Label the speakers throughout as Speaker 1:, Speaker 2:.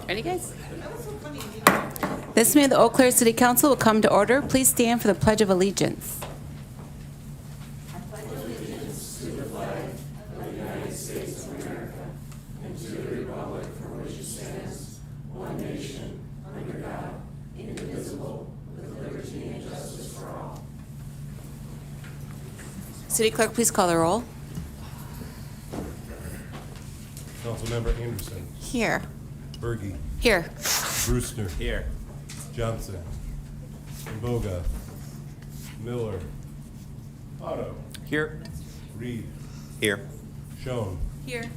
Speaker 1: Ready, guys? This meeting of the Eau Claire City Council will come to order. Please stand for the Pledge of Allegiance. City Clerk, please call the roll.
Speaker 2: Councilmember Anderson.
Speaker 1: Here.
Speaker 2: Berge.
Speaker 1: Here.
Speaker 2: Brewster. Here. Johnson. Mboga. Miller. Otto.
Speaker 3: Here.
Speaker 2: Reed.
Speaker 3: Here.
Speaker 2: Schoen.
Speaker 1: Here.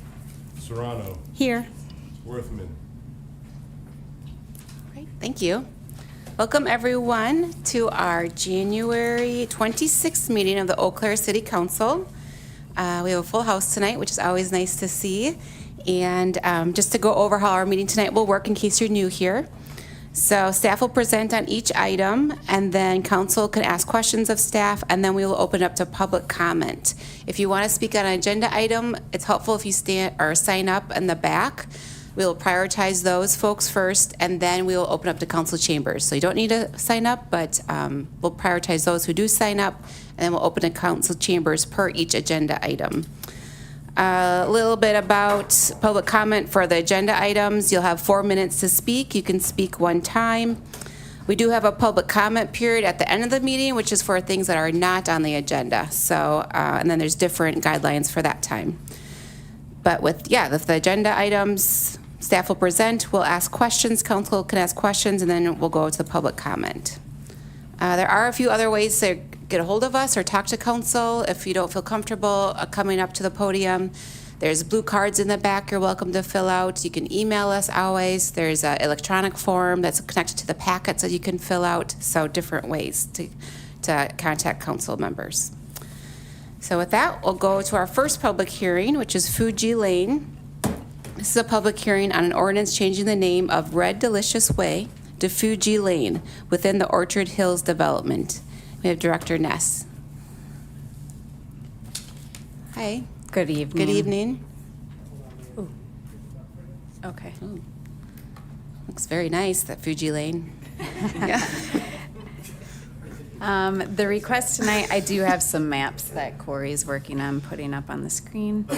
Speaker 2: Serrano.
Speaker 1: Here.
Speaker 2: Worthman.
Speaker 1: Great, thank you. Welcome, everyone, to our January 26th meeting of the Eau Claire City Council. We have a full house tonight, which is always nice to see. And just to go over how our meeting tonight will work in case you're new here. So staff will present on each item, and then council can ask questions of staff, and then we will open up to public comment. If you want to speak on an agenda item, it's helpful if you stand or sign up in the back. We'll prioritize those folks first, and then we will open up to council chambers. So you don't need to sign up, but we'll prioritize those who do sign up, and then we'll open to council chambers per each agenda item. A little bit about public comment for the agenda items. You'll have 4 minutes to speak. You can speak one time. We do have a public comment period at the end of the meeting, which is for things that are not on the agenda. So, and then there's different guidelines for that time. But with the agenda items, staff will present, we'll ask questions, council can ask questions, and then we'll go to the public comment. There are a few other ways to get a hold of us or talk to council if you don't feel comfortable coming up to the podium. There's blue cards in the back you're welcome to fill out. You can email us always. There's an electronic form that's connected to the packets that you can fill out. So different ways to contact council members. So with that, we'll go to our first public hearing, which is Fuji Lane. This is a public hearing on an ordinance changing the name of Red Delicious Way to Fuji Lane within the Orchard Hills development. We have Director Ness. Hi.
Speaker 4: Good evening.
Speaker 1: Good evening.
Speaker 4: Ooh. Okay.
Speaker 1: Ooh. Looks very nice, that Fuji Lane. Yeah.
Speaker 4: The request tonight, I do have some maps that Corey's working on putting up on the screen.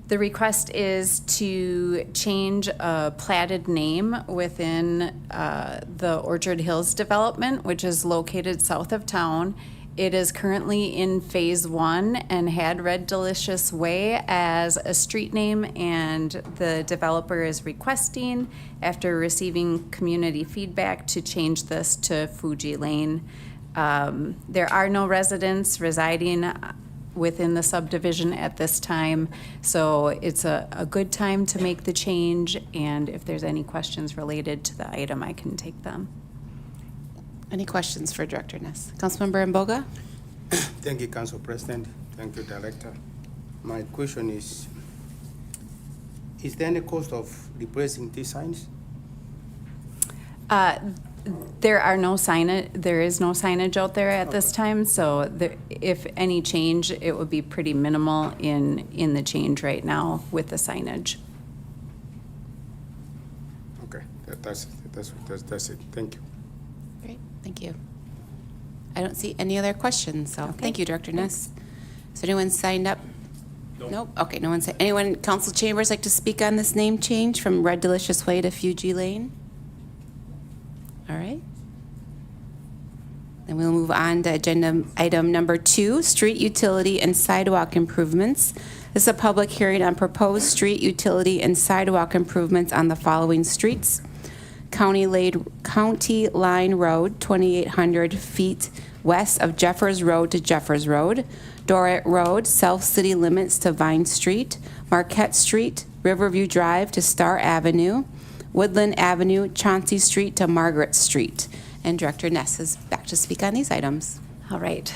Speaker 4: The request is to change a platted name within the Orchard Hills development, which is located south of town. It is currently in phase 1 and had Red Delicious Way as a street name, and the developer is requesting, after receiving community feedback, to change this to Fuji Lane. There are no residents residing within the subdivision at this time, so it's a good time to make the change, and if there's any questions related to the item, I can take them.
Speaker 1: Any questions for Director Ness? Councilmember Mboga?
Speaker 5: Thank you, Council President. Thank you, Director. My question is there any cost of replacing these signs?
Speaker 4: There is no signage out there at this time, so if any change, it would be pretty minimal in the change right now with the signage.
Speaker 5: Okay, that's it. Thank you.
Speaker 1: Great, thank you. I don't see any other questions, so thank you, Director Ness. Is anyone signed up? Nope. Okay, no one said. Anyone, council chambers, like to speak on this name change from Red Delicious Way to Fuji Lane? All right. Then we'll move on to agenda item number 2, street utility and sidewalk improvements. This is a public hearing on proposed street utility and sidewalk improvements on the following streets: County Line Road, 2,800 feet west of Jeffers Road to Jeffers Road; Dorrit Road, south city limits to Vine Street; Marquette Street, Riverview Drive to Star Avenue; Woodland Avenue, Chauncey Street to Margaret Street. And Director Ness is back to speak on these items.
Speaker 4: All right,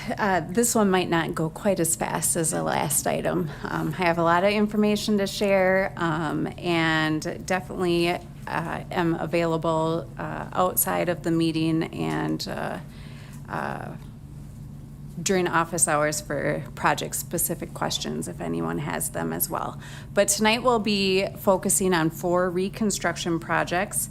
Speaker 4: this one might not go quite as fast as the last item. I have a lot of information to share, and definitely am available outside of the meeting and during office hours for project-specific questions if anyone has them as well. But tonight we'll be focusing on 4 reconstruction projects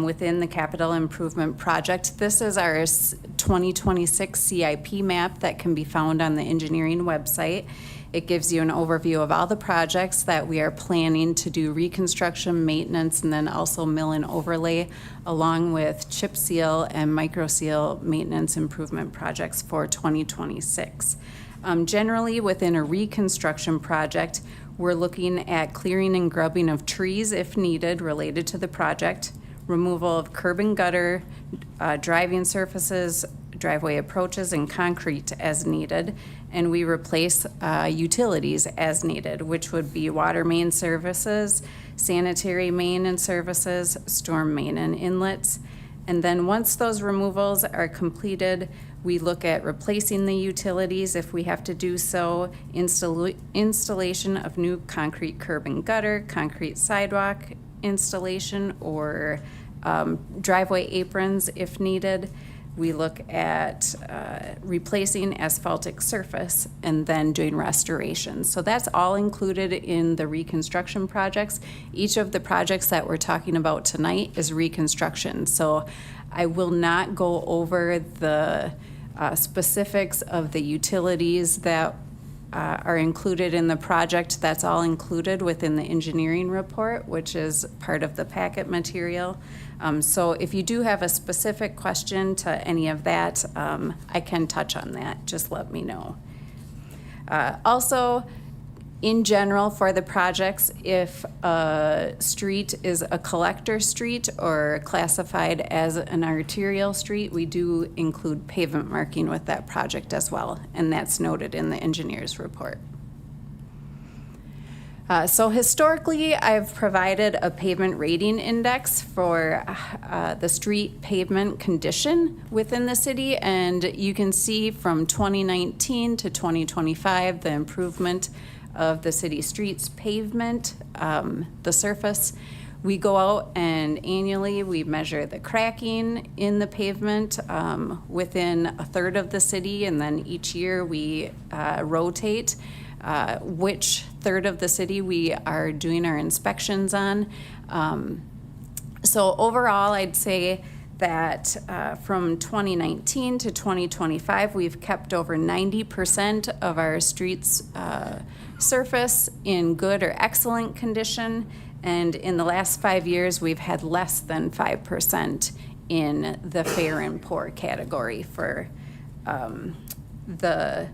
Speaker 4: within the capital improvement project. This is our 2026 CIP map that can be found on the engineering website. It gives you an overview of all the projects that we are planning to do reconstruction, maintenance, and then also mill and overlay, along with chip seal and micro seal maintenance improvement projects for 2026. Generally, within a reconstruction project, we're looking at clearing and grubbing of trees if needed related to the project, removal of curb and gutter, driving surfaces, driveway approaches, and concrete as needed. And we replace utilities as needed, which would be water main services, sanitary main and services, storm main and inlets. And then once those removals are completed, we look at replacing the utilities if we have to do so, installation of new concrete curb and gutter, concrete sidewalk installation, or driveway aprons if needed. We look at replacing asphaltic surface and then doing restoration. So that's all included in the reconstruction projects. Each of the projects that we're talking about tonight is reconstruction. So I will not go over the specifics of the utilities that are included in the project. That's all included within the engineering report, which is part of the packet material. So if you do have a specific question to any of that, I can touch on that. Just let me know. Also, in general, for the projects, if a street is a collector street or classified as an arterial street, we do include pavement marking with that project as well, and that's noted in the engineer's report. So historically, I've provided a pavement rating index for the street pavement condition within the city, and you can see from 2019 to 2025 the improvement of the city streets pavement, the surface. We go out and annually we measure the cracking in the pavement within a third of the city, and then each year we rotate which third of the city we are doing our inspections on. So overall, I'd say that from 2019 to 2025, we've kept over 90% of our streets surface in good or excellent condition, and in the last 5 years, we've had less than 5% in the fair and poor category for the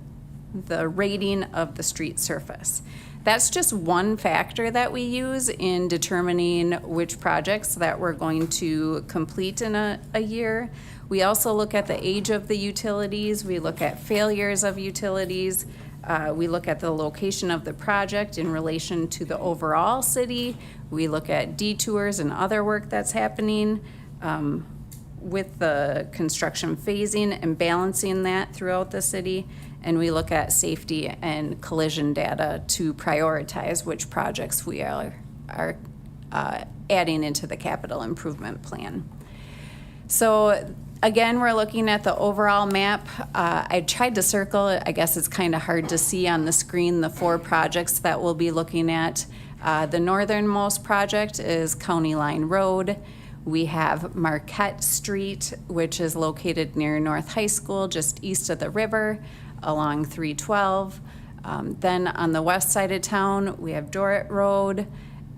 Speaker 4: rating of the street surface. That's just one factor that we use in determining which projects that we're going to complete in a year. We also look at the age of the utilities. We look at failures of utilities. We look at the location of the project in relation to the overall city. We look at detours and other work that's happening with the construction phasing and balancing that throughout the city. And we look at safety and collision data to prioritize which projects we are adding into the capital improvement plan. So again, we're looking at the overall map. I tried to circle it. I guess it's kind of hard to see on the screen the 4 projects that we'll be looking at. The northernmost project is County Line Road. We have Marquette Street, which is located near North High School, just east of the river, along 312. Then on the west side of town, we have Dorrit Road,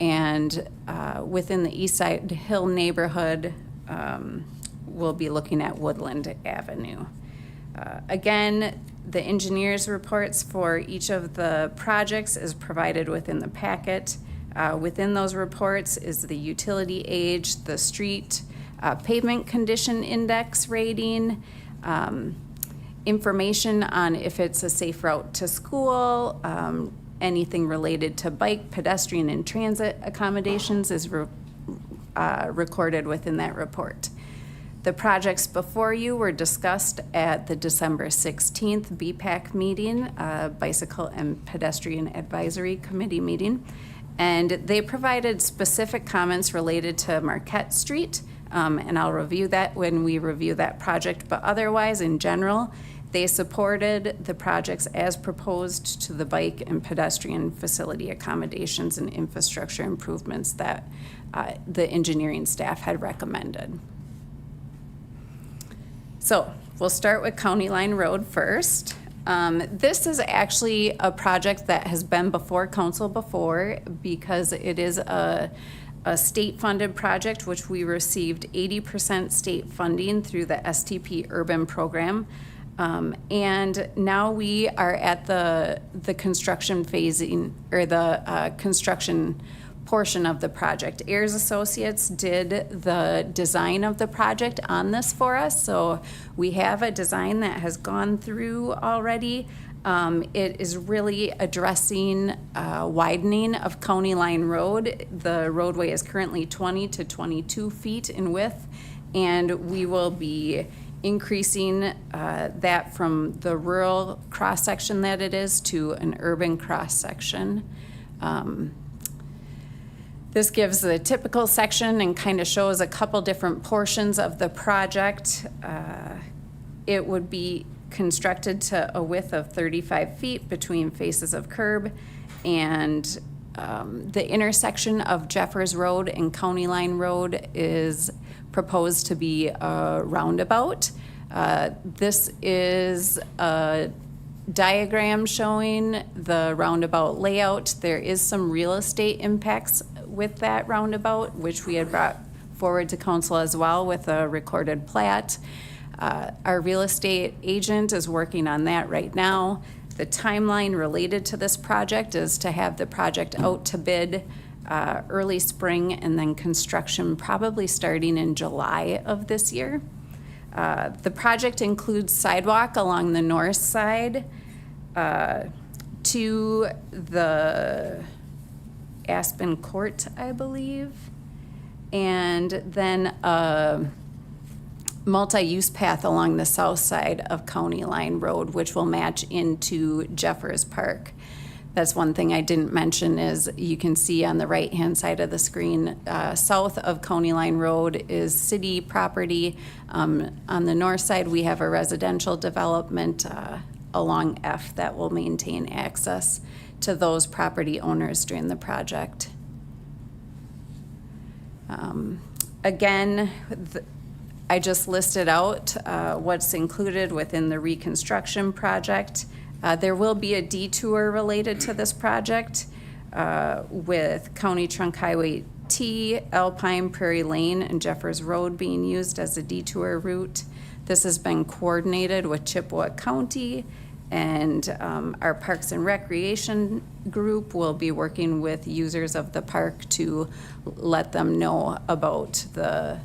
Speaker 4: and within the East Side Hill neighborhood, we'll be looking at Woodland Avenue. Again, the engineer's reports for each of the projects is provided within the packet. Within those reports is the utility age, the street pavement condition index rating, information on if it's a safe route to school, anything related to bike, pedestrian, and transit accommodations is recorded within that report. The projects before you were discussed at the December 16th BPAC meeting, Bicycle and Pedestrian Advisory Committee meeting, and they provided specific comments related to Marquette Street, and I'll review that when we review that project, but otherwise, in general, They supported the projects as proposed to the bike and pedestrian facility accommodations and infrastructure improvements that the engineering staff had recommended. So we'll start with County Line Road first. This is actually a project that has been before council before because it is a state-funded project, which we received 80% state funding through the STP Urban Program. And now we are at the construction phasing, or the construction portion of the project. Ayers Associates did the design of the project on this for us, so we have a design that has gone through already. It is really addressing widening of County Line Road. The roadway is currently 20 to 22 feet in width, and we will be increasing that from the rural cross-section that it is to an urban cross-section. This gives the typical section and kind of shows a couple different portions of the project. It would be constructed to a width of 35 feet between faces of curb, and the intersection of Jeffers Road and County Line Road is proposed to be a roundabout. This is a diagram showing the roundabout layout. There is some real estate impacts with that roundabout, which we had brought forward to council as well with a recorded plat. Our real estate agent is working on that right now. The timeline related to this project is to have the project out to bid early spring, and then construction probably starting in July of this year. The project includes sidewalk along the north side to the Aspen Court, I believe, and then a multi-use path along the south side of County Line Road, which will match into Jeffers Park. That's one thing I didn't mention is you can see on the right-hand side of the screen, south of County Line Road is city property. On the north side, we have a residential development along F that will maintain access to those property owners during the project. Again, I just listed out what's included within the reconstruction project. There will be a detour related to this project with County Trunk Highway T, Alpine, Prairie Lane, and Jeffers Road being used as a detour route. This has been coordinated with Chippewa County, and our Parks and Recreation group will be working with users of the park to let them know about the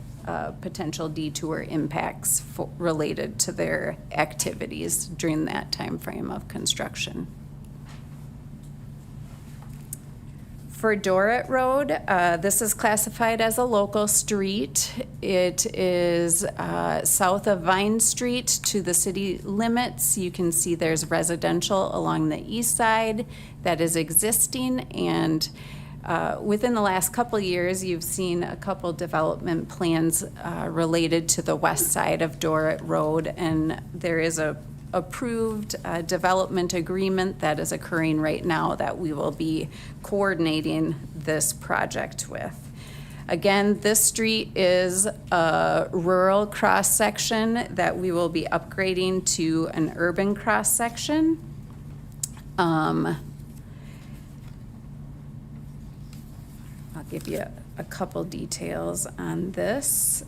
Speaker 4: potential detour impacts related to their activities during that time frame of construction. For Dorrit Road, this is classified as a local street. It is south of Vine Street to the city limits. You can see there's residential along the east side that is existing, and within the last couple of years, you've seen a couple development plans related to the west side of Dorrit Road, and there is a approved development agreement that is occurring right now that we will be coordinating this project with. Again, this street is a rural cross-section that we will be upgrading to an urban cross-section. I'll give you a couple details on this.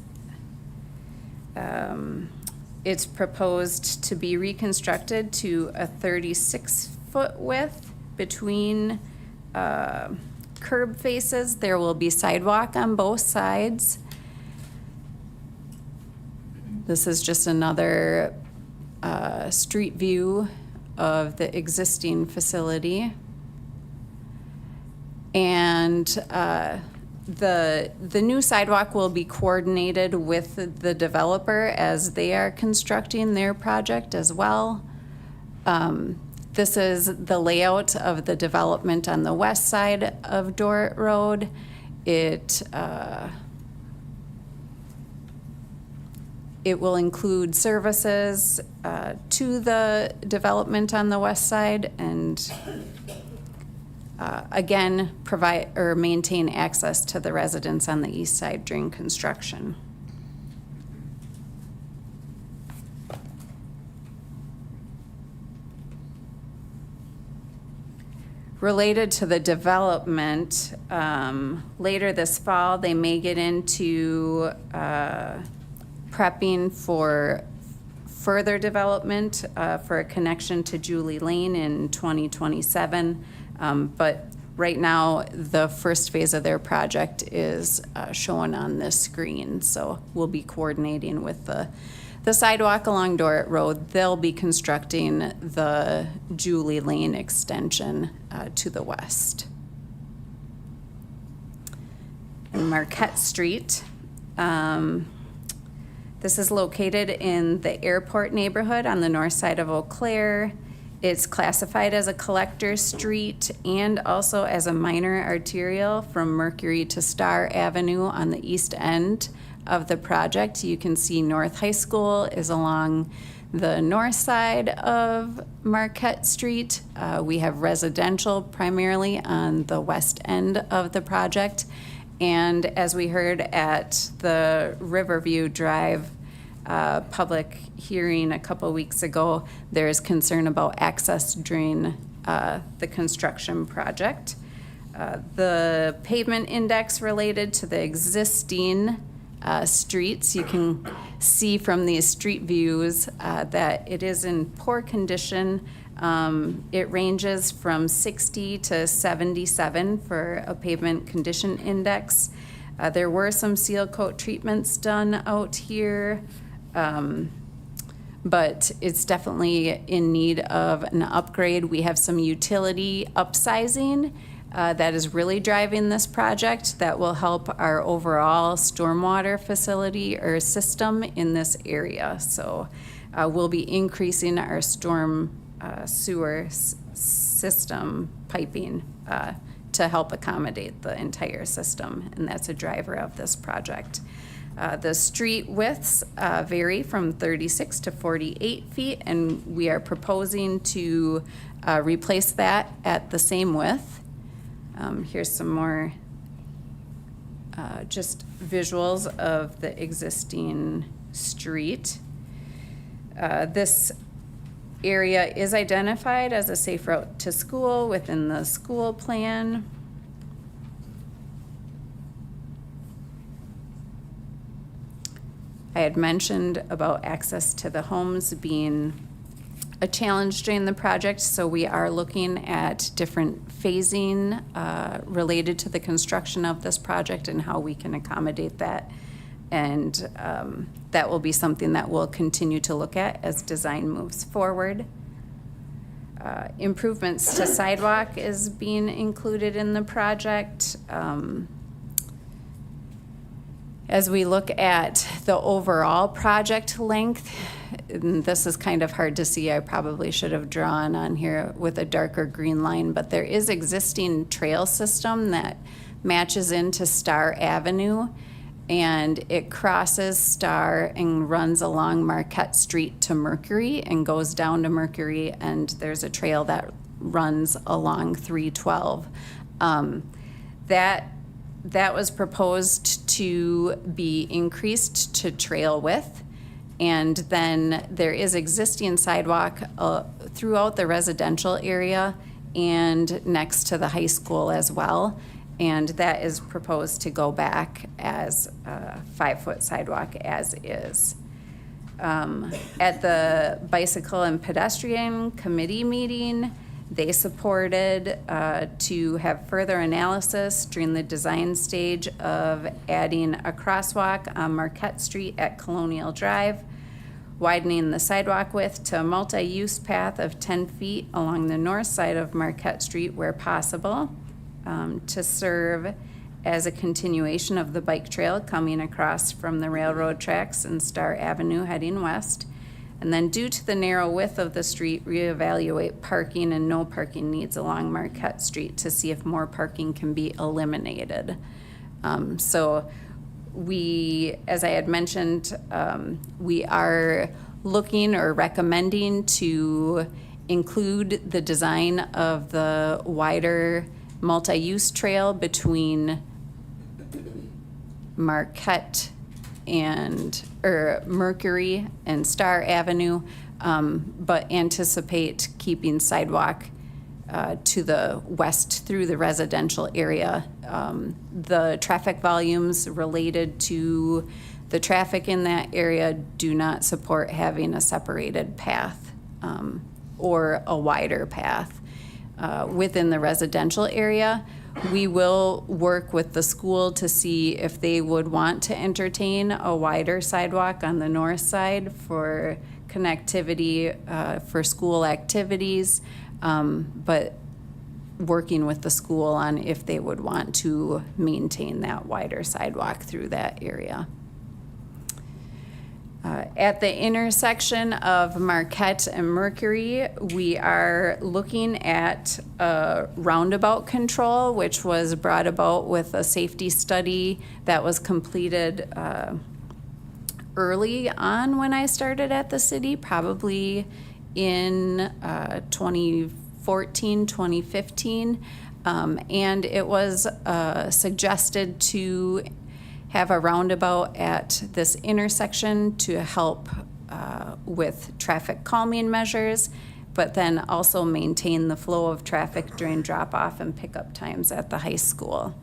Speaker 4: It's proposed to be reconstructed to a 36-foot width between curb faces. There will be sidewalk on both sides. This is just another street view of the existing facility. And the new sidewalk will be coordinated with the developer as they are constructing their project as well. This is the layout of the development on the west side of Dorrit Road. It It will include services to the development on the west side and again, provide or maintain access to the residents on the east side during construction. Related to the development, later this fall, they may get into prepping for further development for a connection to Julie Lane in 2027. But right now, the first phase of their project is shown on this screen. So we'll be coordinating with the sidewalk along Dorrit Road. They'll be constructing the Julie Lane extension to the west. And Marquette Street. This is located in the airport neighborhood on the north side of Eau Claire. It's classified as a collector street and also as a minor arterial from Mercury to Star Avenue on the east end of the project. You can see North High School is along the north side of Marquette Street. We have residential primarily on the west end of the project. And as we heard at the Riverview Drive public hearing a couple weeks ago, there is concern about access during the construction project. The pavement index related to the existing streets, you can see from these street views that it is in poor condition. It ranges from 60 to 77 for a pavement condition index. There were some seal coat treatments done out here, but it's definitely in need of an upgrade. We have some utility upsizing that is really driving this project that will help our overall stormwater facility or system in this area. So we'll be increasing our storm sewer system piping to help accommodate the entire system, and that's a driver of this project. The street widths vary from 36 to 48 feet, and we are proposing to replace that at the same width. Here's some more just visuals of the existing street. This area is identified as a safe route to school within the school plan. I had mentioned about access to the homes being a challenge during the project, so we are looking at different phasing related to the construction of this project and how we can accommodate that. And that will be something that we'll continue to look at as design moves forward. Improvements to sidewalk is being included in the project. As we look at the overall project length, and this is kind of hard to see, I probably should have drawn on here with a darker green line, but there is existing trail system that matches into Star Avenue, and it crosses Star and runs along Marquette Street to Mercury and goes down to Mercury, and there's a trail that runs along 312. That was proposed to be increased to trail width, and then there is existing sidewalk throughout the residential area and next to the high school as well, and that is proposed to go back as a 5-foot sidewalk as is. At the Bicycle and Pedestrian Committee meeting, they supported to have further analysis during the design stage of adding a crosswalk on Marquette Street at Colonial Drive, widening the sidewalk width to a multi-use path of 10 feet along the north side of Marquette Street where possible, to serve as a continuation of the bike trail coming across from the railroad tracks and Star Avenue heading west. And then due to the narrow width of the street, reevaluate parking and no parking needs along Marquette Street to see if more parking can be eliminated. So We, as I had mentioned, we are looking or recommending to include the design of the wider multi-use trail between Marquette or Mercury and Star Avenue, but anticipate keeping sidewalk to the west through the residential area. The traffic volumes related to the traffic in that area do not support having a separated path or a wider path within the residential area. We will work with the school to see if they would want to entertain a wider sidewalk on the north side for connectivity for school activities, but working with the school on if they would want to maintain that wider sidewalk through that area. At the intersection of Marquette and Mercury, we are looking at a roundabout control, which was brought about with a safety study that was completed early on when I started at the city, probably in 2014, 2015. And it was suggested to have a roundabout at this intersection to help with traffic calming measures, but then also maintain the flow of traffic during drop-off and pickup times at the high school.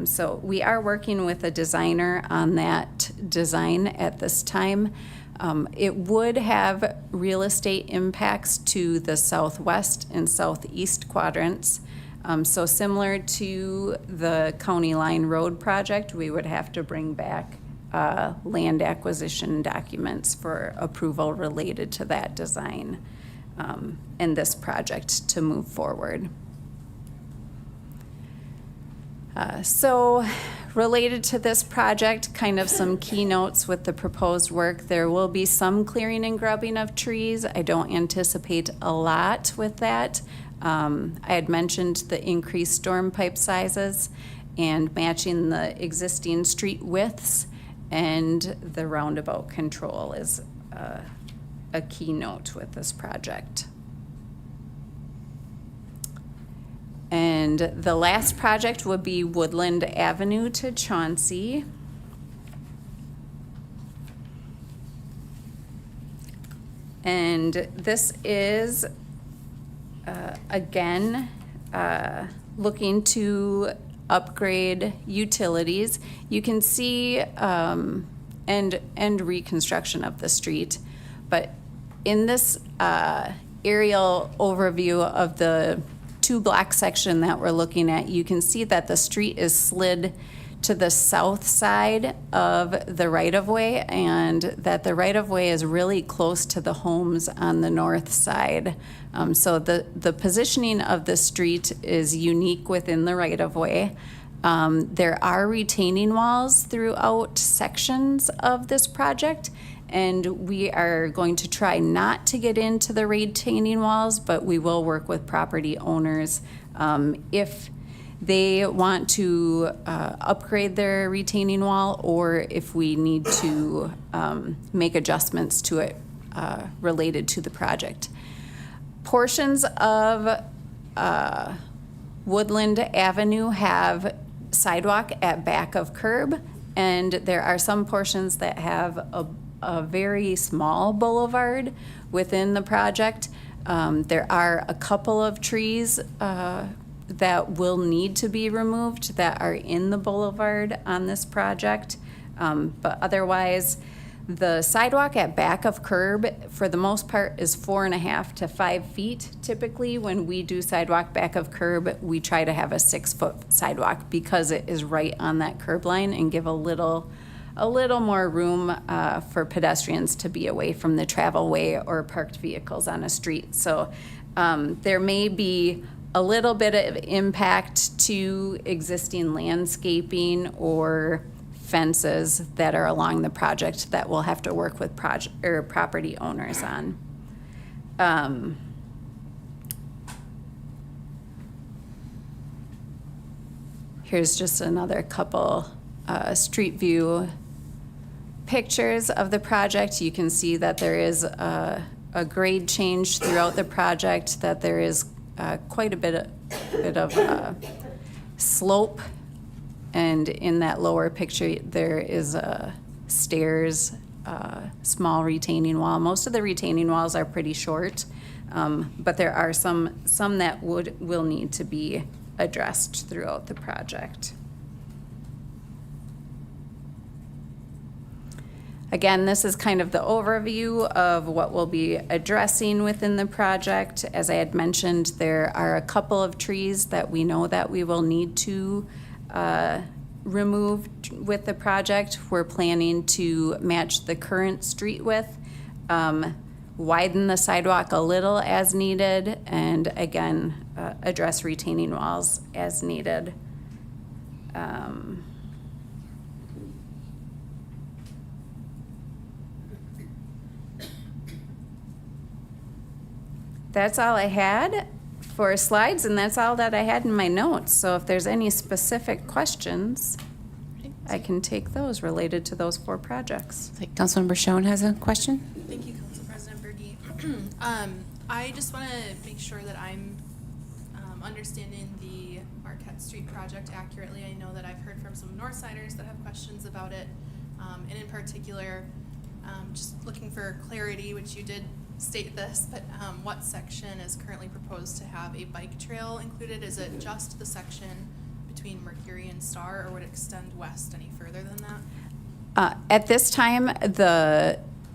Speaker 4: So we are working with a designer on that design at this time. It would have real estate impacts to the southwest and southeast quadrants. So similar to the County Line Road project, we would have to bring back land acquisition documents for approval related to that design and this project to move forward. So related to this project, kind of some keynotes with the proposed work. There will be some clearing and grubbing of trees. I don't anticipate a lot with that. I had mentioned the increased storm pipe sizes and matching the existing street widths, and the roundabout control is a keynote with this project. And the last project would be Woodland Avenue to Chauncey. And this is again, looking to upgrade utilities. You can see and reconstruction of the street, but in this aerial overview of the 2-block section that we're looking at, you can see that the street is slid to the south side of the right-of-way, and that the right-of-way is really close to the homes on the north side. So the positioning of the street is unique within the right-of-way. There are retaining walls throughout sections of this project, and we are going to try not to get into the retaining walls, but we will work with property owners if they want to upgrade their retaining wall, or if we need to make adjustments to it related to the project. Portions of Woodland Avenue have sidewalk at back of curb, and there are some portions that have a very small boulevard within the project. There are a couple of trees that will need to be removed that are in the boulevard on this project. But otherwise, the sidewalk at back of curb, for the most part, is 4.5 to 5 feet. Typically, when we do sidewalk back of curb, we try to have a 6-foot sidewalk because it is right on that curb line and give a little more room for pedestrians to be away from the travel way or parked vehicles on a street. So there may be a little bit of impact to existing landscaping or fences that are along the project that we'll have to work with property owners on. Here's just another couple street view pictures of the project, you can see that there is a grade change throughout the project, that there is quite a bit of slope, and in that lower picture, there is stairs, small retaining wall. Most of the retaining walls are pretty short, but there are some that will need to be addressed throughout the project. Again, this is kind of the overview of what we'll be addressing within the project. As I had mentioned, there are a couple of trees that we know that we will need to remove with the project. We're planning to match the current street width, widen the sidewalk a little as needed, and again, address retaining walls as needed. That's all I had for slides, and that's all that I had in my notes. So if there's any specific questions, I can take those related to those 4 projects.
Speaker 1: Councilmember Schoen has a question.
Speaker 3: Thank you, Council President Berge. I just want to make sure that I'm understanding the Marquette Street project accurately. I know that I've heard from some Northsiders that have questions about it, and in particular, just looking for clarity, which you did state this, but what section is currently proposed to have a bike trail included? Is it just the section between Mercury and Star, or would it extend west any further than that?
Speaker 4: At this time,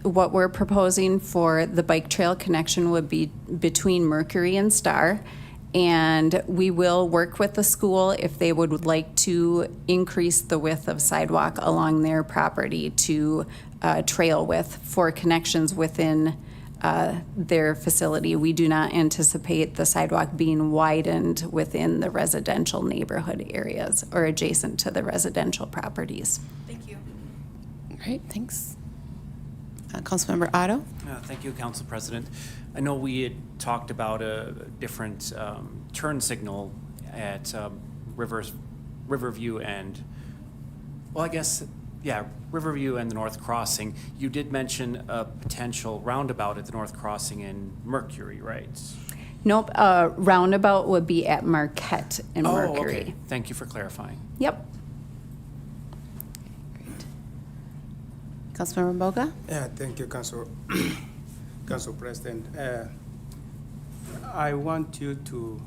Speaker 4: what we're proposing for the bike trail connection would be between Mercury and Star, and we will work with the school if they would like to increase the width of sidewalk along their property to trail width for connections within their facility. We do not anticipate the sidewalk being widened within the residential neighborhood areas or adjacent to the residential properties.
Speaker 3: Thank you.
Speaker 1: All right, thanks. Councilmember Otto?
Speaker 6: Thank you, Council President. I know we had talked about a different turn signal at Riverview and, well, I guess, yeah, Riverview and the North Crossing. You did mention a potential roundabout at the North Crossing in Mercury, right?
Speaker 4: Nope, roundabout would be at Marquette and Mercury.
Speaker 6: Oh, okay. Thank you for clarifying.
Speaker 4: Yep.
Speaker 1: Great. Councilmember Boga?
Speaker 5: Yeah, thank you, Council President. I want you to,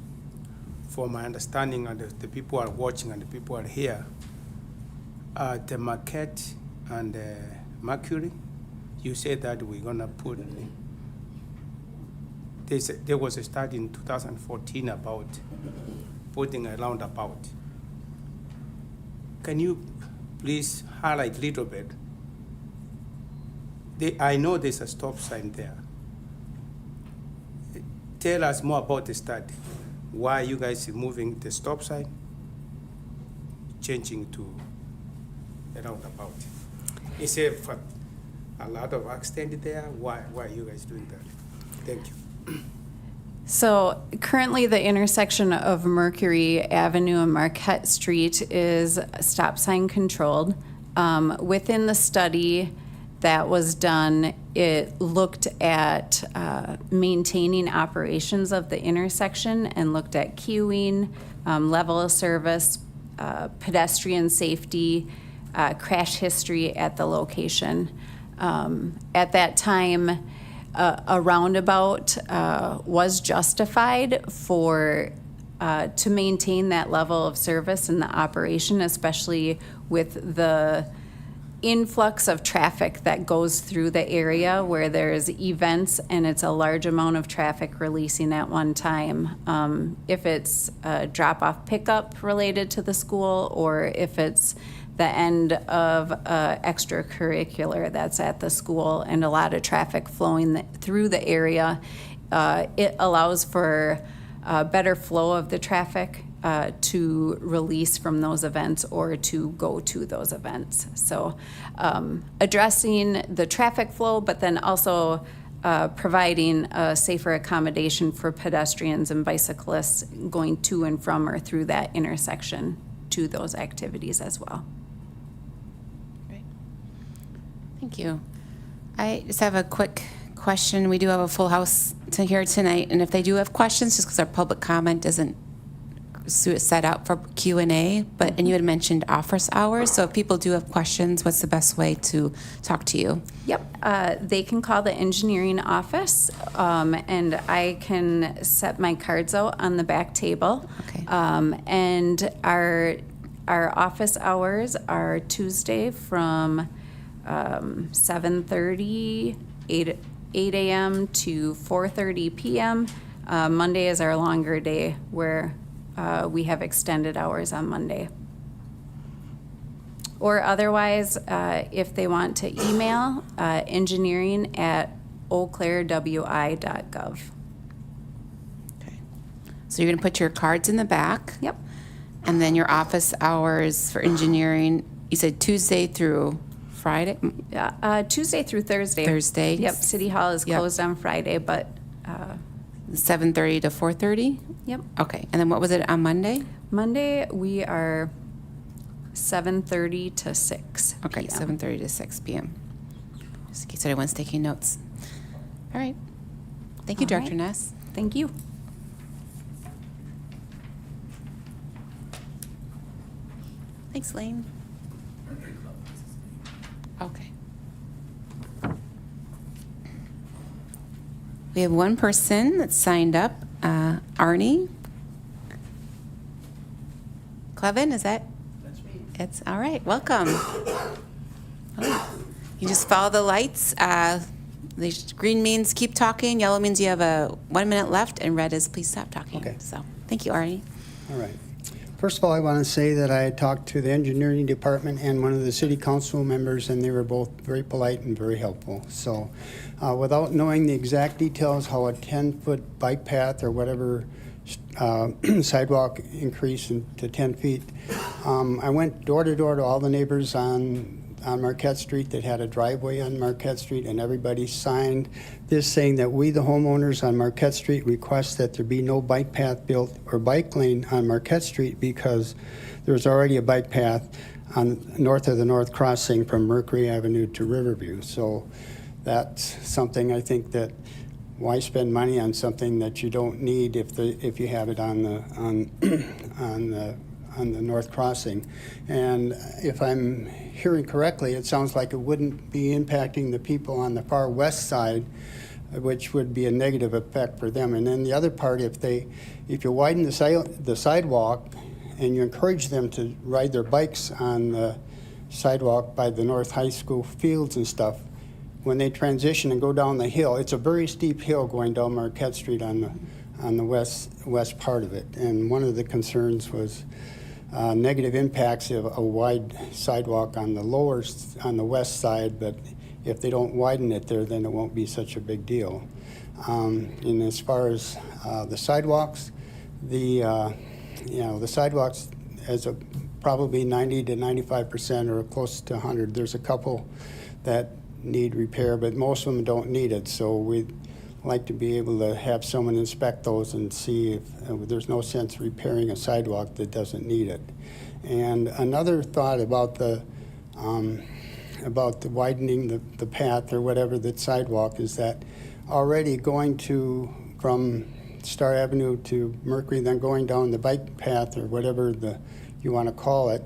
Speaker 5: for my understanding, and the people are watching and the people are here, the Marquette and Mercury, you said that we're gonna put, there was a study in 2014 about putting a roundabout. Can you please highlight a little bit? I know there's a stop sign there. Tell us more about the study. Why you guys are moving the stop sign, changing to a roundabout? Is there a lot of accident there? Why are you guys doing that? Thank you.
Speaker 4: So currently the intersection of Mercury Avenue and Marquette Street is stop sign controlled. Within the study that was done, it looked at maintaining operations of the intersection and looked at queuing, level of service, pedestrian safety, crash history at the location. At that time, a roundabout was justified for to maintain that level of service and the operation, especially with the influx of traffic that goes through the area where there's events and it's a large amount of traffic releasing at one time. If it's a drop-off pickup related to the school, or if it's the end of extracurricular that's at the school and a lot of traffic flowing through the area, it allows for a better flow of the traffic to release from those events or to go to those events. So addressing the traffic flow, but then also providing a safer accommodation for pedestrians and bicyclists going to and from or through that intersection to those activities as well.
Speaker 1: Thank you. I just have a quick question. We do have a full house to here tonight, and if they do have questions, just because our public comment isn't set up for Q&A, and you had mentioned office hours, so if people do have questions, what's the best way to talk to you?
Speaker 4: Yep, they can call the engineering office, and I can set my cards out on the back table.
Speaker 1: Okay.
Speaker 4: And our office hours are Tuesday from 7:30, 8 a.m. to 4:30 p.m. Monday is our longer day where we have extended hours on Monday. Or otherwise, if they want to email, engineering@eauclairwi.gov.
Speaker 1: Okay. So you're going to put your cards in the back?
Speaker 4: Yep.
Speaker 1: And then your office hours for engineering, you said Tuesday through Friday?
Speaker 4: Tuesday through Thursday.
Speaker 1: Thursday.
Speaker 4: Yep, City Hall is
Speaker 1: Yep.
Speaker 4: closed on Friday, but,
Speaker 1: 7:30 to 4:30?
Speaker 4: yep.
Speaker 1: Okay, and then what was it on Monday?
Speaker 4: Monday, we are 7:30 to 6
Speaker 1: Okay,
Speaker 4: p.m.
Speaker 1: 7:30 to 6 p.m. Just in case anyone's taking notes. All right. Thank you,
Speaker 4: All
Speaker 1: Director
Speaker 4: right.
Speaker 1: Ness.
Speaker 4: Thank you.
Speaker 1: Thanks, Lane. Okay. We have one person that's signed up, Arnie Clevin, is that? That's me. It's, all right, welcome. Oh, you just follow the lights. The green means keep talking, yellow means you have 1 minute left, and red is please stop talking.
Speaker 7: Okay.
Speaker 1: So, thank you, Arnie.
Speaker 7: All right. First of all, I want to say that I talked to the engineering department and one of the city council members, and they were both very polite and very helpful. So without knowing the exact details, how a 10-foot bike path or whatever sidewalk increase to 10 feet, I went door to door to all the neighbors on Marquette Street that had a driveway on Marquette Street, and everybody signed this saying that we, the homeowners on Marquette Street, request that there be no bike path built or bike lane on Marquette Street because there's already a bike path on north of the North Crossing from Mercury Avenue to Riverview. So that's something I think that why spend money on something that you don't need if you have it on the North Crossing. And if I'm hearing correctly, it sounds like it wouldn't be impacting the people on the far west side, which would be a negative effect for them. And then the other part, if you widen the sidewalk and you encourage them to ride their bikes on the sidewalk by the North High School fields and stuff, when they transition and go down the hill, it's a very steep hill going down Marquette Street on the west part of it. And one of the concerns was negative impacts of a wide sidewalk on the west side, but if they don't widen it there, then it won't be such a big deal. And as far as the sidewalks, the sidewalks as probably 90 to 95% or close to 100. There's a couple that need repair, but most of them don't need it. So we'd like to be able to have someone inspect those and see if there's no sense repairing a sidewalk that doesn't need it. And another thought about the widening the path or whatever, the sidewalk, is that already going from Star Avenue to Mercury, then going down the bike path or whatever you want to call it,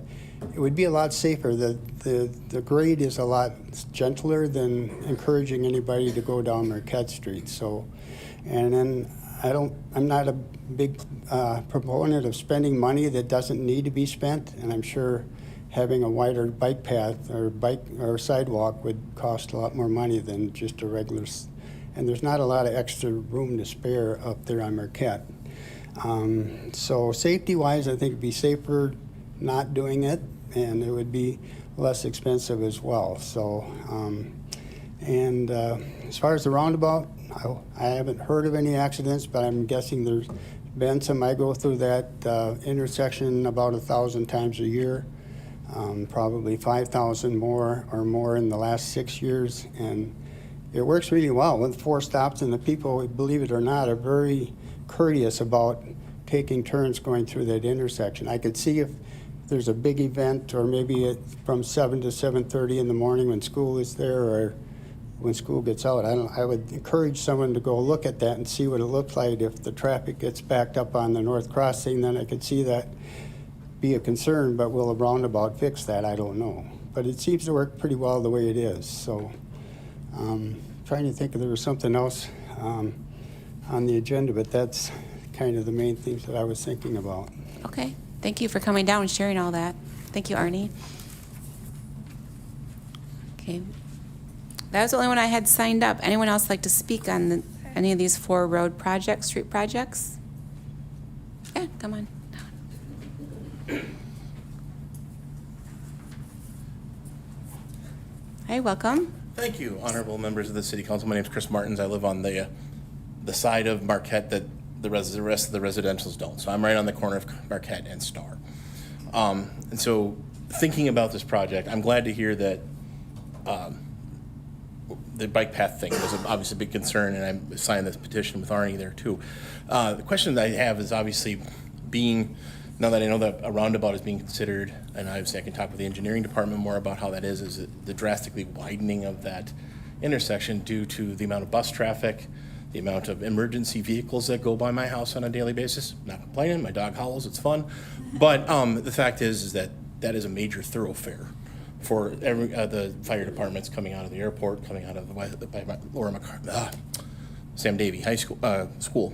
Speaker 7: it would be a lot safer. The grade is a lot gentler than encouraging anybody to go down Marquette Street. So, and then I'm not a big proponent of spending money that doesn't need to be spent, and I'm sure having a wider bike path or sidewalk would cost a lot more money than just a regular. And there's not a lot of extra room to spare up there on Marquette. So safety-wise, I think it'd be safer not doing it, and it would be less expensive as well. So, as far as the roundabout, I haven't heard of any accidents, but I'm guessing there's been some. I go through that intersection about 1,000 times a year, probably 5,000 more in the last 6 years, and it works really well with 4 stops, and the people, believe it or not, are very courteous about taking turns going through that intersection. I could see if there's a big event, or maybe from 7 to 7:30 in the morning when school is there, or when school gets out. I would encourage someone to go look at that and see what it looks like. If the traffic gets backed up on the north crossing, then I could see that be a concern, but will a roundabout fix that? I don't know. But it seems to work pretty well the way it is. So trying to think if there was something else on the agenda, but that's kind of the main things that I was thinking about.
Speaker 1: Okay, thank you for coming down and sharing all that. Thank you, Arnie. Okay, that was the only one I had signed up. Anyone else like to speak on any of these 4 road projects, street projects? Yeah, come on. Hi, welcome.
Speaker 8: Thank you, honorable members of the city council. My name is Chris Martins. I live on the side of Marquette that the rest of the residentials don't. So I'm right on the corner of Marquette and Star. And so thinking about this project, I'm glad to hear that the bike path thing was obviously a big concern, and I signed this petition with Arnie there too. The question that I have is obviously now that I know that a roundabout is being considered, and obviously I can talk with the engineering department more about how that is the drastically widening of that intersection due to the amount of bus traffic, the amount of emergency vehicles that go by my house on a daily basis. Not complaining, my dog howls, it's fun. But the fact is that is a major thoroughfare for the fire departments coming out of the airport, coming out of the Sam Davey High School.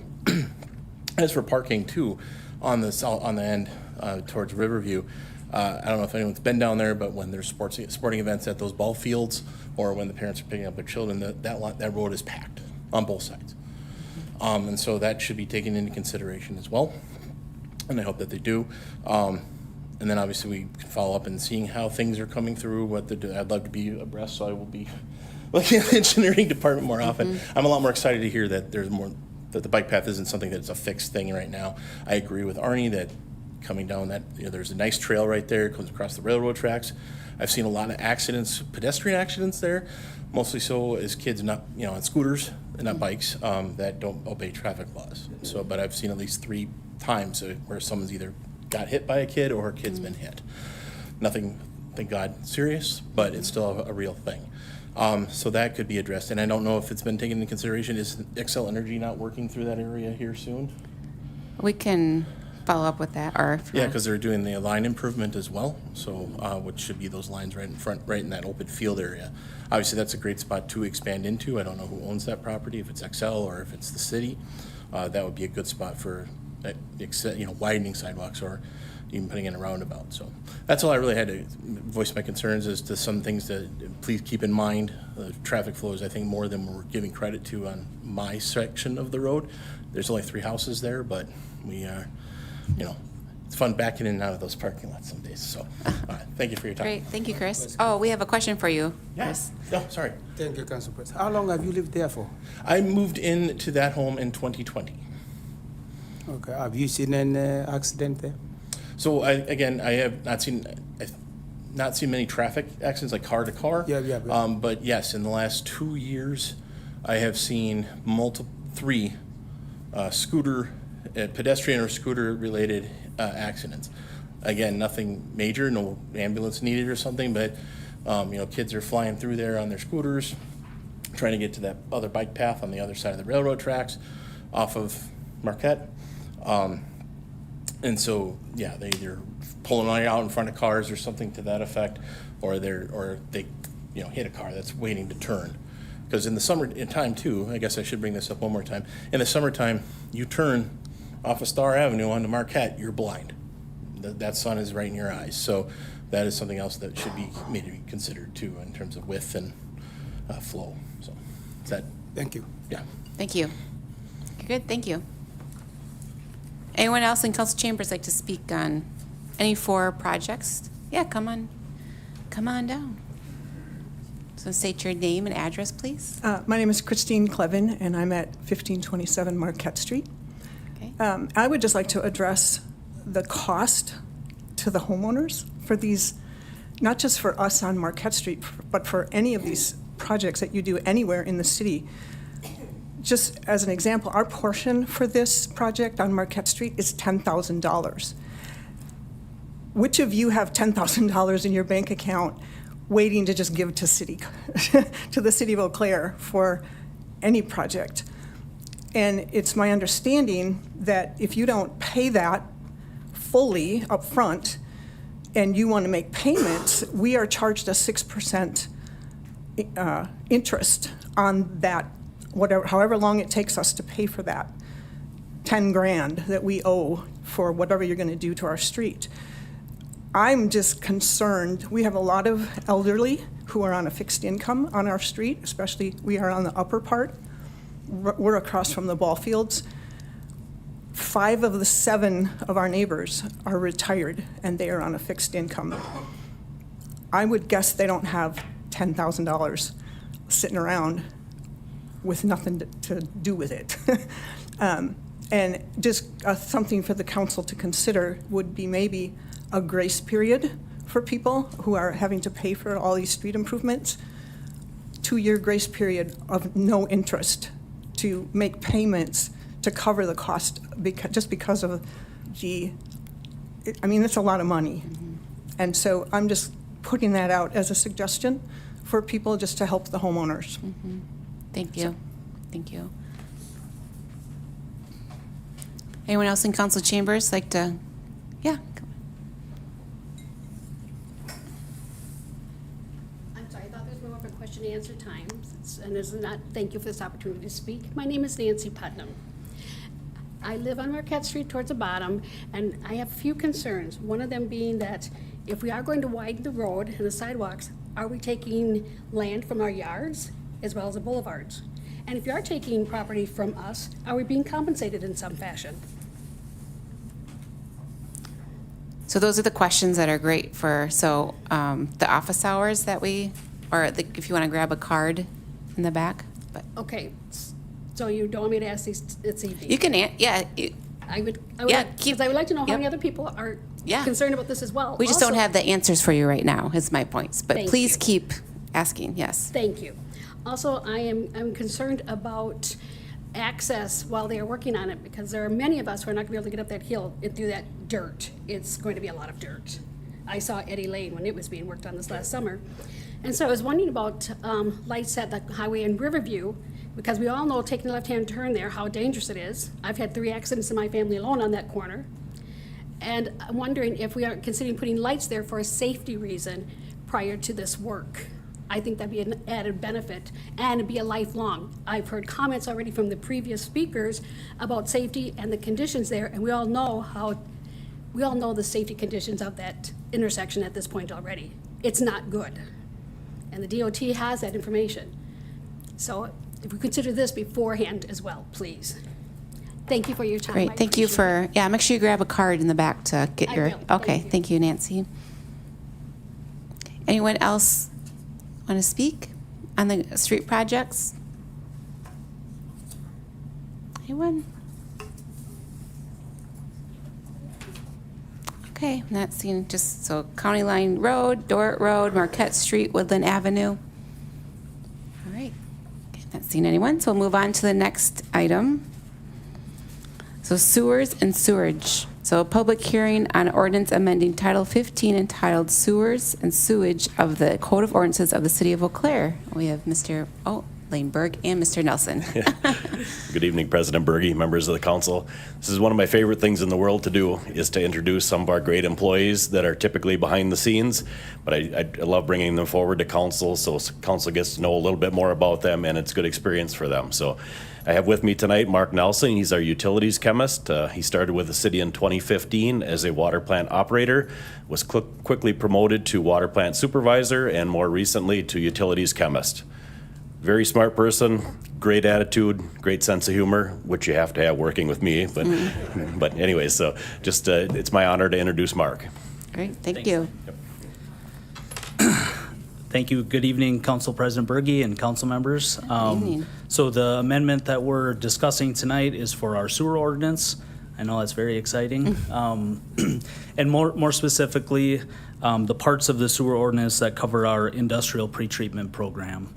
Speaker 8: As for parking too, on the end towards Riverview, I don't know if anyone's been down there, but when there's sporting events at those ball fields, or when the parents are picking up their children, that road is packed on both sides. And so that should be taken into consideration as well, and I hope that they do. And then obviously we can follow up and seeing how things are coming through, I'd love to be abreast, so I will be looking at the engineering department more often. I'm a lot more excited to hear that that the bike path isn't something that's a fixed thing right now. I agree with Arnie that coming down that, there's a nice trail right there, it comes across the railroad tracks. I've seen a lot of accidents, pedestrian accidents there, mostly so as kids not, on scooters and not bikes, that don't obey traffic laws. So, but I've seen at least 3 times where someone's either got hit by a kid or a kid's been hit. Nothing, thank God, serious, but it's still a real thing. So that could be addressed, and I don't know if it's been taken into consideration. Is Xcel Energy not working through that area here soon?
Speaker 1: We can follow up with that, or if
Speaker 8: Yeah, because they're doing the line improvement as well, so which should be those lines right in front, right in that open field area. Obviously, that's a great spot to expand into. I don't know who owns that property, if it's Xcel or if it's the city. That would be a good spot for widening sidewalks or even putting in a roundabout. So that's all I really had to voice my concerns as to some things that please keep in mind. Traffic flow is, I think, more than we're giving credit to on my section of the road. There's only 3 houses there, but we are, it's fun backing in and out of those parking lots some days. So thank you for your time.
Speaker 1: Great, thank you, Chris. Oh, we have a question for you, Chris.
Speaker 8: No, sorry.
Speaker 5: Thank you, Council President. How long have you lived there for?
Speaker 8: I moved into that home in 2020.
Speaker 5: Okay. Have you seen an accident there?
Speaker 8: So I have not seen many traffic accidents like car to car.
Speaker 5: Yeah.
Speaker 8: But yes, in the last 2 years, I have seen 3 pedestrian or scooter related accidents. Again, nothing major, no ambulance needed or something, but kids are flying through there on their scooters, trying to get to that other bike path on the other side of the railroad tracks off of Marquette. And so, yeah, they either pulling out in front of cars or something to that effect, or they hit a car that's waiting to turn. Because in the summertime too, I guess I should bring this up one more time. In the summertime, you turn off of Star Avenue onto Marquette, you're blind. That sun is right in your eyes. So that is something else that should be maybe considered too in terms of width and flow. So is that?
Speaker 5: Thank you.
Speaker 8: Yeah.
Speaker 1: Thank you. Good, thank you. Anyone else in council chambers like to speak on any 4 projects? Yeah, come on down. So state your name and address, please.
Speaker 9: My name is Christine Clevin, and I'm at 1527 Marquette Street.
Speaker 1: Okay.
Speaker 9: I would just like to address the cost to the homeowners for these, not just for us on Marquette Street, but for any of these projects that you do anywhere in the city. Just as an example, our portion for this project on Marquette Street is $10,000. which of you have $10,000 in your bank account waiting to just give to to the city of Eau Claire for any project? And it's my understanding that if you don't pay that fully up front and you want to make payments, we are charged a 6% interest on that, however long it takes us to pay for that 10 grand that we owe for whatever you're going to do to our street. I'm just concerned. We have a lot of elderly who are on a fixed income on our street, especially we are on the upper part. We're across from the ball fields. 5 of the 7 of our neighbors are retired and they are on a fixed income. I would guess they don't have $10,000 sitting around with nothing to do with it. And just something for the council to consider would be maybe a grace period for people who are having to pay for all these street improvements. 2-year grace period of no interest to make payments to cover the cost just because of it's a lot of money. And so I'm just putting that out as a suggestion for people just to help the homeowners.
Speaker 1: Thank you. Thank you. Anyone else in council chambers like to? Yeah.
Speaker 10: I'm sorry, I thought there was more of a question and answer time, and this is not, thank you for this opportunity to speak. My name is Nancy Putnam. I live on Marquette Street towards the bottom, and I have a few concerns. One of them being that if we are going to widen the road and the sidewalks, are we taking land from our yards as well as the boulevards? And if you are taking property from us, are we being compensated in some fashion?
Speaker 1: So those are the questions that are great for, the office hours that if you want to grab a card in the back. But
Speaker 10: Okay, so you don't want me to ask these this evening?
Speaker 1: you can,
Speaker 10: I would
Speaker 1: Yeah, keep-
Speaker 10: because I would like to know how
Speaker 1: yep.
Speaker 10: many other people are
Speaker 1: Yeah.
Speaker 10: concerned about this as well.
Speaker 1: we just don't
Speaker 10: Also-
Speaker 1: have the answers for you right now, is my points. But
Speaker 10: Thank
Speaker 1: please
Speaker 10: you.
Speaker 1: keep asking, yes.
Speaker 10: Thank you. Also, I'm concerned about access while they are working on it, because there are many of us who are not gonna be able to get up that hill and through that dirt. It's going to be a lot of dirt. I saw Eddie Lane when it was being worked on this last summer. And so I was wondering about lights at the highway in Riverview, because we all know taking a left-hand turn there, how dangerous it is. I've had 3 accidents in my family alone on that corner. And I'm wondering if we are considering putting lights there for a safety reason prior to this work. I think that'd be an added benefit, and it'd be a lifelong. I've heard comments already from the previous speakers about safety and the conditions there, and we all know the safety conditions of that intersection at this point already. It's not good. And the DOT has that information. So if we consider this beforehand as well, please. Thank you for your time. I
Speaker 1: Great, thank you
Speaker 10: appreciate it.
Speaker 1: make sure you grab a card in the back to get
Speaker 10: I
Speaker 1: your,
Speaker 10: will.
Speaker 1: okay,
Speaker 10: Thank you.
Speaker 1: thank you, Nancy. Anyone else want to speak on the street projects? Anyone? Okay, not seeing, just, so County Line Road, Dorrit Road, Marquette Street, Woodland Avenue. All right, okay, not seeing anyone, so we'll move on to the next item. So sewers and sewerage. So a public hearing on ordinance amending Title 15 entitled Sewers and Sewage of the Code of Ordinances of the City of Eau Claire. We have Mr. Laneberg and Mr. Nelson.
Speaker 11: Good evening, President Berge, members of the council. This is one of my favorite things in the world to do, is to introduce some of our great employees that are typically behind the scenes, but I love bringing them forward to council so council gets to know a little bit more about them, and it's a good experience for them. So I have with me tonight Mark Nelson. He's our utilities chemist. He started with the city in 2015 as a water plant operator, was quickly promoted to water plant supervisor, and more recently to utilities chemist. Very smart person, great attitude, great sense of humor, which you have to have working with me. But anyways, so just it's my honor to introduce Mark.
Speaker 1: Great, thank you.
Speaker 12: Thank you. Good evening, Council President Berge and council members.
Speaker 1: evening.
Speaker 12: So the amendment that we're discussing tonight is for our sewer ordinance. I know that's very exciting. And more specifically, the parts of the sewer ordinance that cover our industrial pretreatment program.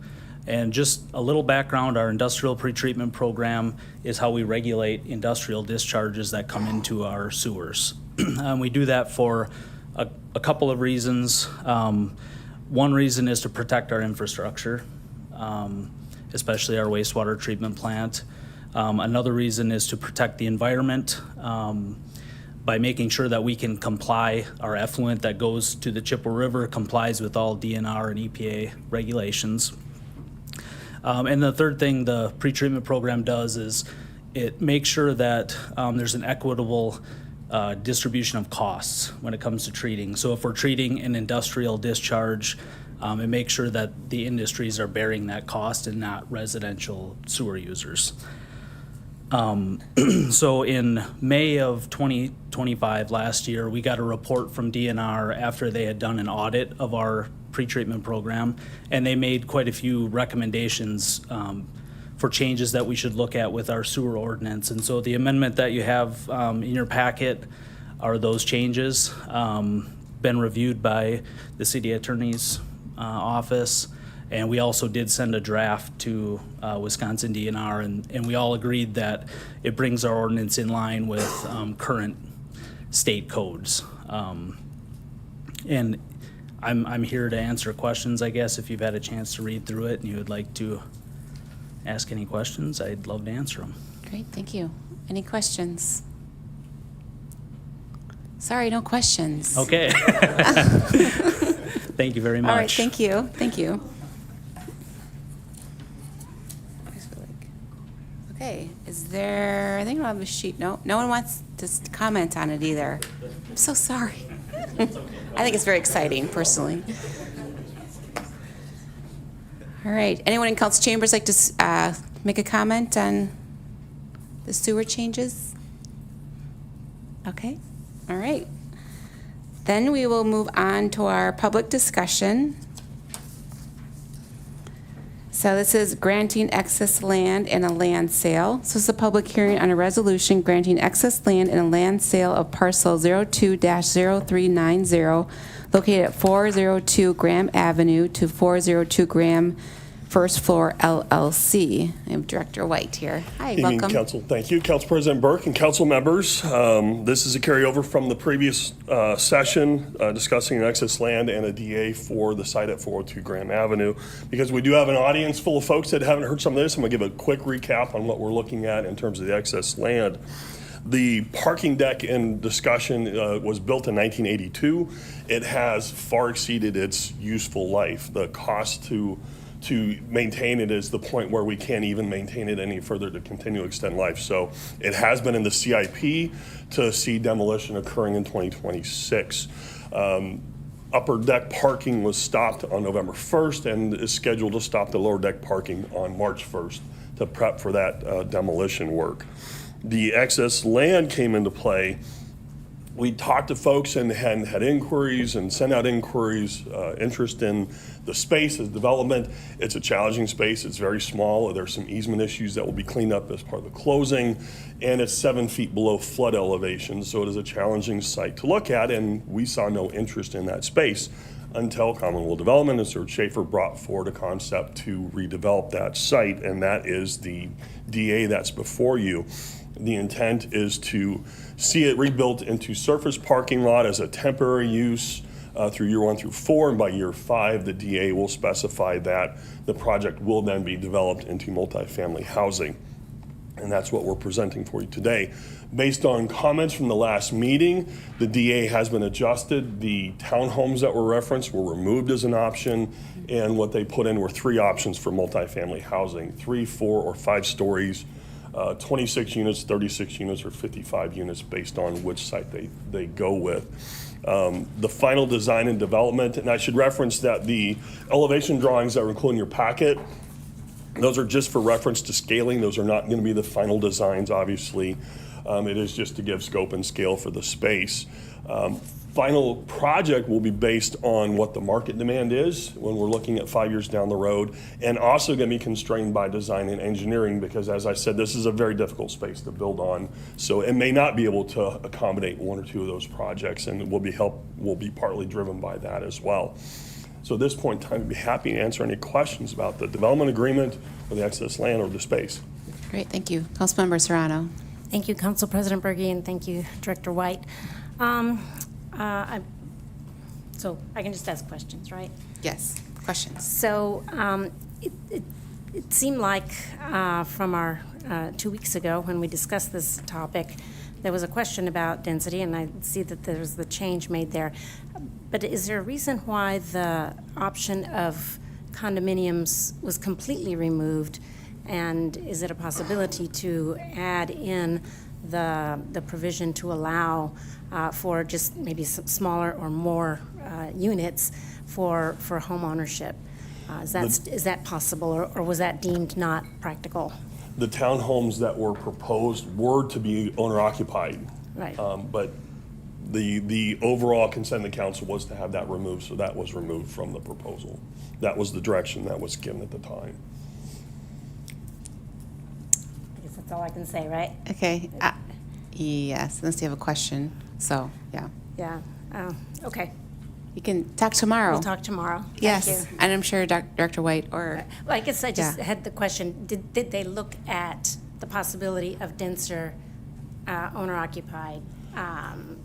Speaker 12: And just a little background, our industrial pretreatment program is how we regulate industrial discharges that come into our sewers. We do that for a couple of reasons. One reason is to protect our infrastructure, especially our wastewater treatment plant. Another reason is to protect the environment by making sure that we can comply, our effluent that goes to the Chippewa River complies with all DNR and EPA regulations. And the third thing the pretreatment program does is it makes sure that there's an equitable distribution of costs when it comes to treating. So if we're treating an industrial discharge, it makes sure that the industries are bearing that cost and not residential sewer users. So in May of 2025, last year, we got a report from DNR after they had done an audit of our pretreatment program, and they made quite a few recommendations for changes that we should look at with our sewer ordinance. And so the amendment that you have in your packet are those changes, been reviewed by the city attorney's office. And we also did send a draft to Wisconsin DNR, and we all agreed that it brings our ordinance in line with current state codes. And I'm here to answer questions, I guess. If you've had a chance to read through it and you would like to ask any questions, I'd love to answer them.
Speaker 1: Great, thank you. Any questions? Sorry, no questions.
Speaker 12: Okay. Thank you very much.
Speaker 1: All right, thank you, thank you. Okay, is there, I think I have a sheet. No one wants to comment on it either. I'm so sorry. I think it's very exciting, personally. All right, anyone in council chambers like to make a comment on the sewer changes? Okay, all right. Then we will move on to our public discussion. So this is granting excess land in a land sale. So this is a public hearing on a resolution granting excess land in a land sale of parcel 02-0390 located at 402 Graham Avenue to 402 Graham First Floor LLC. I have Director White here. Hi,
Speaker 13: Evening,
Speaker 1: welcome.
Speaker 13: Council. Thank you, Council President Burke and council members. This is a carryover from the previous session discussing an excess land and a DA for the site at 402 Graham Avenue. Because we do have an audience full of folks that haven't heard some of this, I'm going to give a quick recap on what we're looking at in terms of the excess land. The parking deck in discussion was built in 1982. It has far exceeded its useful life. The cost to maintain it is the point where we can't even maintain it any further to continue to extend life. So it has been in the CIP to see demolition occurring in 2026. Upper deck parking was stopped on November 1st and is scheduled to stop the lower deck parking on March 1st to prep for that demolition work. The excess land came into play. We talked to folks and had inquiries and sent out inquiries, interest in the space as development. It's a challenging space. It's very small. There's some easement issues that will be cleaned up as part of the closing, and it's 7 feet below flood elevation, so it is a challenging site to look at, and we saw no interest in that space until Commonwealth Development and Sir Schaefer brought forward a concept to redevelop that site, and that is the DA that's before you. The intent is to see it rebuilt into surface parking lot as a temporary use through year 1 through 4, and by year 5, the DA will specify that the project will then be developed into multifamily housing. And that's what we're presenting for you today. Based on comments from the last meeting, the DA has been adjusted. The townhomes that were referenced were removed as an option, and what they put in were 3 options for multifamily housing: 3, 4, or 5 stories. 26 units, 36 units, or 55 units based on which site they go with. The final design and development, and I should reference that the elevation drawings that are included in your packet, those are just for reference to scaling. Those are not going to be the final designs, obviously. It is just to give scope and scale for the space. Final project will be based on what the market demand is when we're looking at 5 years down the road, and also going to be constrained by design and engineering because, as I said, this is a very difficult space to build on. So it may not be able to accommodate 1 or 2 of those projects, and will be partly driven by that as well. So at this point in time, I'd be happy to answer any questions about the development agreement or the excess land or the space.
Speaker 1: Great, thank you. Councilmember Serrano.
Speaker 14: Thank you, Council President Berge, and thank you, Director White. So I can just ask questions, right?
Speaker 1: Yes, questions?
Speaker 14: So it seemed like from our 2 weeks ago when we discussed this topic, there was a question about density, and I see that there's the change made there. But is there a reason why the option of condominiums was completely removed? And is it a possibility to add in the provision to allow for just maybe some smaller or more units for home ownership? Is that possible, or was that deemed not practical?
Speaker 13: The townhomes that were proposed were to be owner-occupied.
Speaker 14: Right.
Speaker 13: But the overall consent of the council was to have that removed, so that was removed from the proposal. That was the direction that was given at the time.
Speaker 14: I guess that's all I can say, right?
Speaker 1: Okay. Yes, unless you have a question. So, yeah.
Speaker 14: Yeah. Okay.
Speaker 1: You can talk tomorrow.
Speaker 14: We'll talk tomorrow. Thank
Speaker 1: Yes,
Speaker 14: you.
Speaker 1: and I'm sure Director White or,
Speaker 14: Well, I guess I just
Speaker 1: Yeah.
Speaker 14: had the question, did they look at the possibility of denser owner-occupied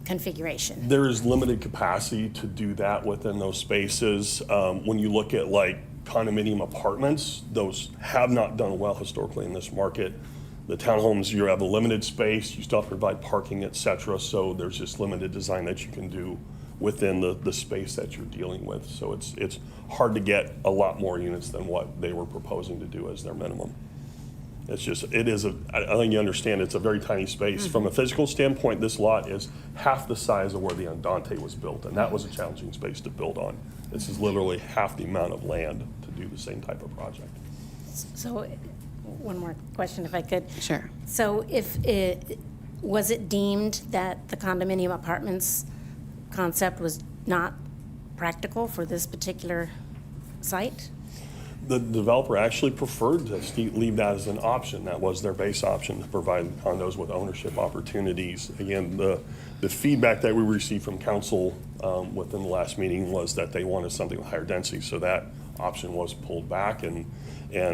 Speaker 14: configuration?
Speaker 13: There is limited capacity to do that within those spaces. When you look at like condominium apartments, those have not done well historically in this market. The townhomes, you have a limited space, you still have to provide parking, et cetera, so there's just limited design that you can do within the space that you're dealing with. So it's hard to get a lot more units than what they were proposing to do as their minimum. It's just, I think you understand, it's a very tiny space. From a physical standpoint, this lot is half the size of where the Andante was built, and that was a challenging space to build on. This is literally half the amount of land to do the same type of project.
Speaker 14: So, one more question if I could.
Speaker 1: sure.
Speaker 14: So was it deemed that the condominium apartments concept was not practical for this particular site?
Speaker 13: The developer actually preferred to leave that as an option. That was their base option, to provide condos with ownership opportunities. Again, the feedback that we received from council within the last meeting was that they wanted something with higher density, so that option was pulled back and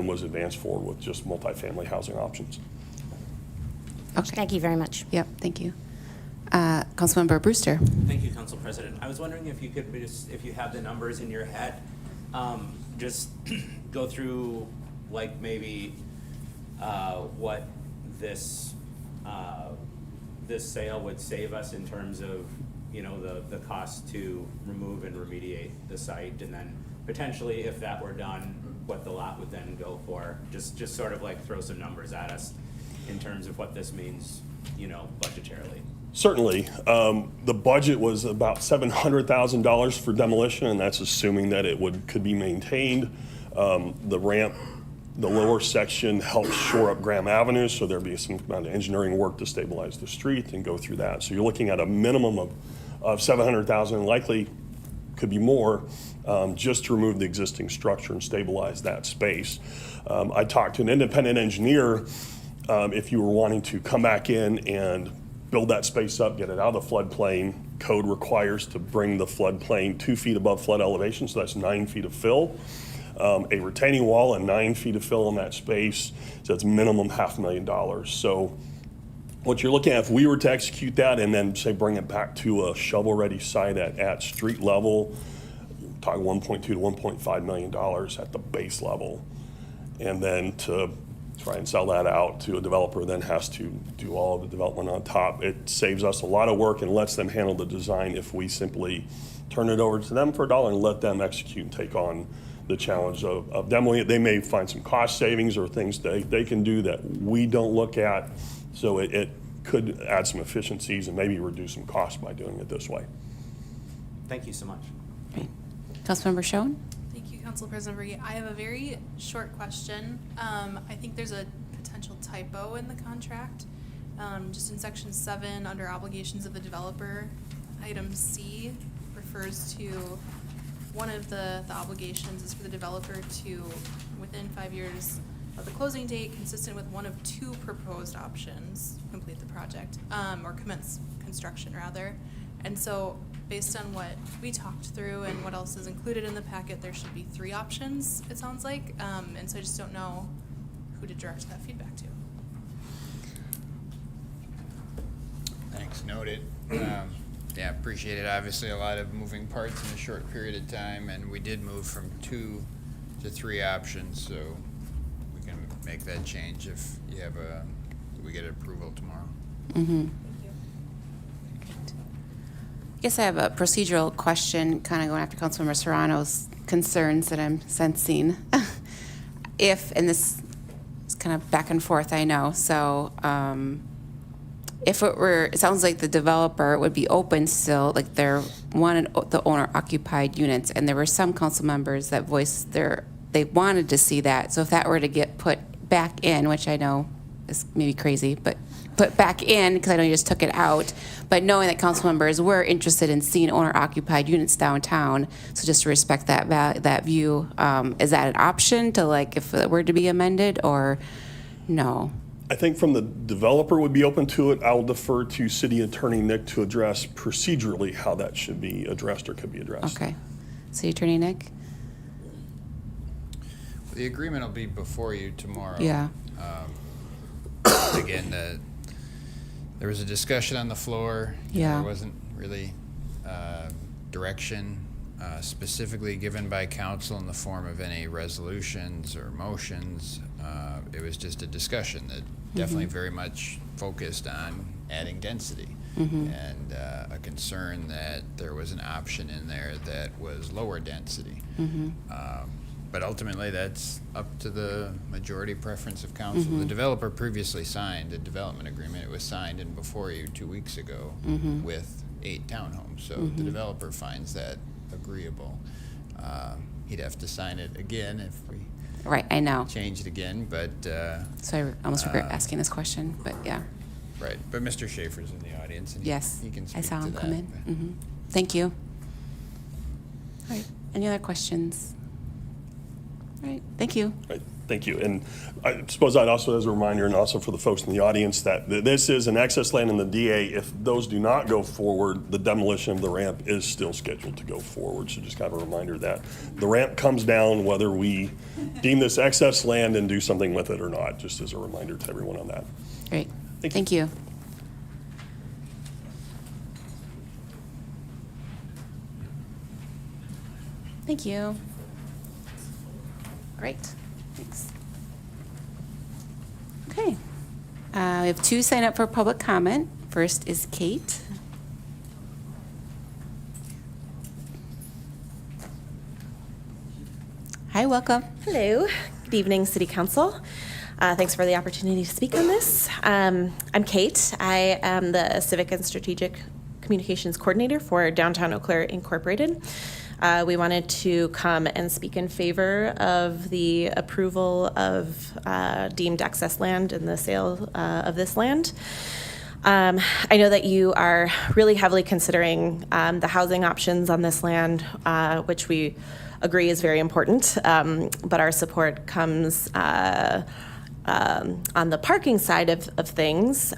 Speaker 13: was advanced forward with just multifamily housing options.
Speaker 1: Okay.
Speaker 14: Thank you very much.
Speaker 1: Yep, thank you. Councilmember Brewster.
Speaker 15: Thank you, Council President. I was wondering if you could just, if you have the numbers in your head, just go through like maybe what this sale would save us in terms of, you know, the cost to remove and remediate the site, and then potentially if that were done, what the lot would then go for. Just sort of like throw some numbers at us in terms of what this means, you know, budgetarily.
Speaker 13: Certainly. The budget was about $700,000 for demolition, and that's assuming that it could be maintained. The ramp, the lower section helps shore up Graham Avenue, so there'd be some amount of engineering work to stabilize the street and go through that. So you're looking at a minimum of $700,000, and likely could be more, just to remove the existing structure and stabilize that space. I talked to an independent engineer. If you were wanting to come back in and build that space up, get it out of the floodplain, code requires to bring the floodplain 2 feet above flood elevation, so that's 9 feet of fill. A retaining wall and 9 feet of fill in that space, so that's minimum $500,000. So what you're looking at, if we were to execute that and then say bring it back to a shovel-ready site at street level, talking $1.2 to $1.5 million at the base level. And then to try and sell that out to a developer, then has to do all of the development on top. It saves us a lot of work and lets them handle the design if we simply turn it over to them for $1 and let them execute and take on the challenge of demoing it. They may find some cost savings or things they can do that we don't look at, so it could add some efficiencies and maybe reduce some costs by doing it this way.
Speaker 15: Thank you so much.
Speaker 1: Great. Councilmember Schoen?
Speaker 3: Thank you, Council President Berge. I have a very short question. I think there's a potential typo in the contract. Just in section 7, under obligations of the developer, item C refers to one of the obligations is for the developer to, within 5 years of the closing date, consistent with one of 2 proposed options, complete the project, or commence construction rather. And so based on what we talked through and what else is included in the packet, there should be 3 options, it sounds like. And so I just don't know who to direct that feedback to.
Speaker 16: Thanks, noted. Yeah, appreciate it. Obviously, a lot of moving parts in a short period of time, and we did move from 2 to 3 options, so we can make that change if you have we get approval tomorrow.
Speaker 1: Mm-hmm. I guess I have a procedural question, kind of going after Councilmember Serrano's concerns that I'm sensing. And this is kind of back and forth, I know, so if it sounds like the developer would be open still, like they're wanted the owner-occupied units, and there were some council members that voiced they wanted to see that. So if that were to get put back in, which I know is maybe crazy, but put back in, because I know you just took it out, but knowing that council members were interested in seeing owner-occupied units downtown, so just to respect that view, is that an option to, like, if it were to be amended, or no?
Speaker 13: I think from the developer would be open to it. I'll defer to City Attorney Nick to address procedurally how that should be addressed or could be addressed.
Speaker 1: Okay. City Attorney Nick?
Speaker 16: The agreement will be before you tomorrow.
Speaker 1: Yeah.
Speaker 16: Again, there was a discussion on the floor.
Speaker 1: Yeah.
Speaker 16: There wasn't really direction specifically given by council in the form of any resolutions or motions. It was just a discussion that definitely very much focused on adding density and a concern that there was an option in there that was lower density. But ultimately, that's up to the majority preference of council. The developer previously signed a development agreement. It was signed in before you 2 weeks ago with 8 townhomes. So the developer finds that agreeable. He'd have to sign it again if we
Speaker 1: Right, I know.
Speaker 16: change it again, but
Speaker 1: So I almost regret asking this question, but yeah.
Speaker 16: right. But Mr. Schaefer's in the audience, and
Speaker 1: Yes,
Speaker 16: he can
Speaker 1: I
Speaker 16: speak
Speaker 1: saw
Speaker 16: to
Speaker 1: him
Speaker 16: that.
Speaker 1: come in. Thank you. All right, any other questions? All right, thank you.
Speaker 13: Right, thank you. And I suppose I'd also, as a reminder, and also for the folks in the audience, that this is an excess land in the DA. If those do not go forward, the demolition of the ramp is still scheduled to go forward. So just kind of a reminder that the ramp comes down whether we deem this excess land and do something with it or not, just as a reminder to everyone on that.
Speaker 1: Great,
Speaker 13: Thank you.
Speaker 1: thank you. Thank you. Great, thanks. Okay, we have 2 sign up for public comment. First is Kate. Hi, welcome.
Speaker 17: Hello. Good evening, City Council. Thanks for the opportunity to speak on this. I'm Kate. I am the Civic and Strategic Communications Coordinator for Downtown Eau Claire Incorporated. We wanted to come and speak in favor of the approval of deemed excess land and the sale of this land. I know that you are really heavily considering the housing options on this land, which we agree is very important, but our support comes on the parking side of things.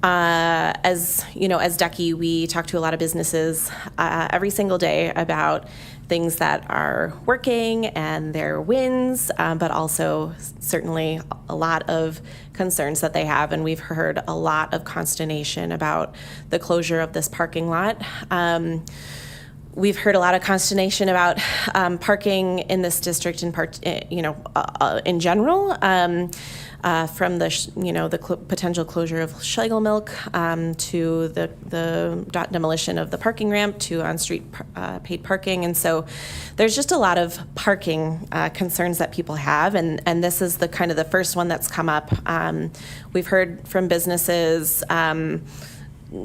Speaker 17: As you know, as Ducky, we talk to a lot of businesses every single day about things that are working and their wins, but also certainly a lot of concerns that they have. And we've heard a lot of consternation about the closure of this parking lot. We've heard a lot of consternation about parking in this district in general. From the potential closure of Schlegel Milk to the demolition of the parking ramp to on-street paid parking. And so there's just a lot of parking concerns that people have, and this is the kind of the first one that's come up. We've heard from businesses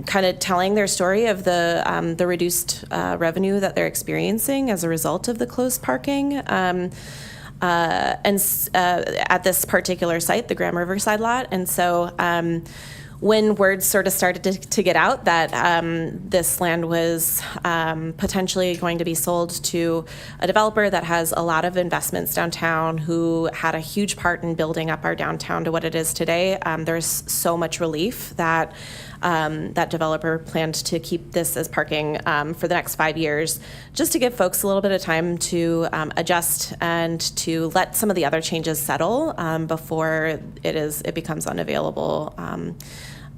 Speaker 17: kind of telling their story of the reduced revenue that they're experiencing as a result of the closed parking. At this particular site, the Graham Riverside lot. And so when words sort of started to get out that this land was potentially going to be sold to a developer that has a lot of investments downtown, who had a huge part in building up our downtown to what it is today, there's so much relief that that developer planned to keep this as parking for the next 5 years, just to give folks a little bit of time to adjust and to let some of the other changes settle before it becomes unavailable